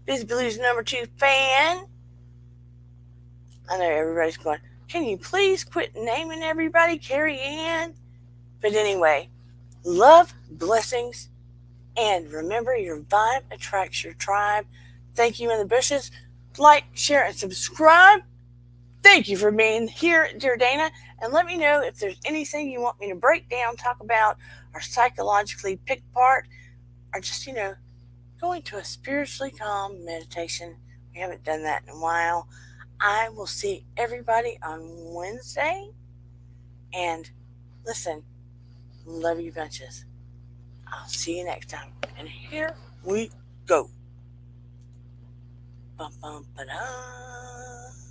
Busy Blues #2 fan. I know everybody's going, can you please quit naming everybody? Carrie Ann. But anyway, love, blessings, and remember your vibe attracts your tribe. Thank you in the bushes. Like, share, and subscribe. Thank you for being here, dear Dana. And let me know if there's anything you want me to break down, talk about, or psychologically pick apart, or just, go into a spiritually calm meditation. We haven't done that in a while. I will see everybody on Wednesday. And listen, love you bunches. I'll see you next time. And here we go. Bum, bum, ba-da.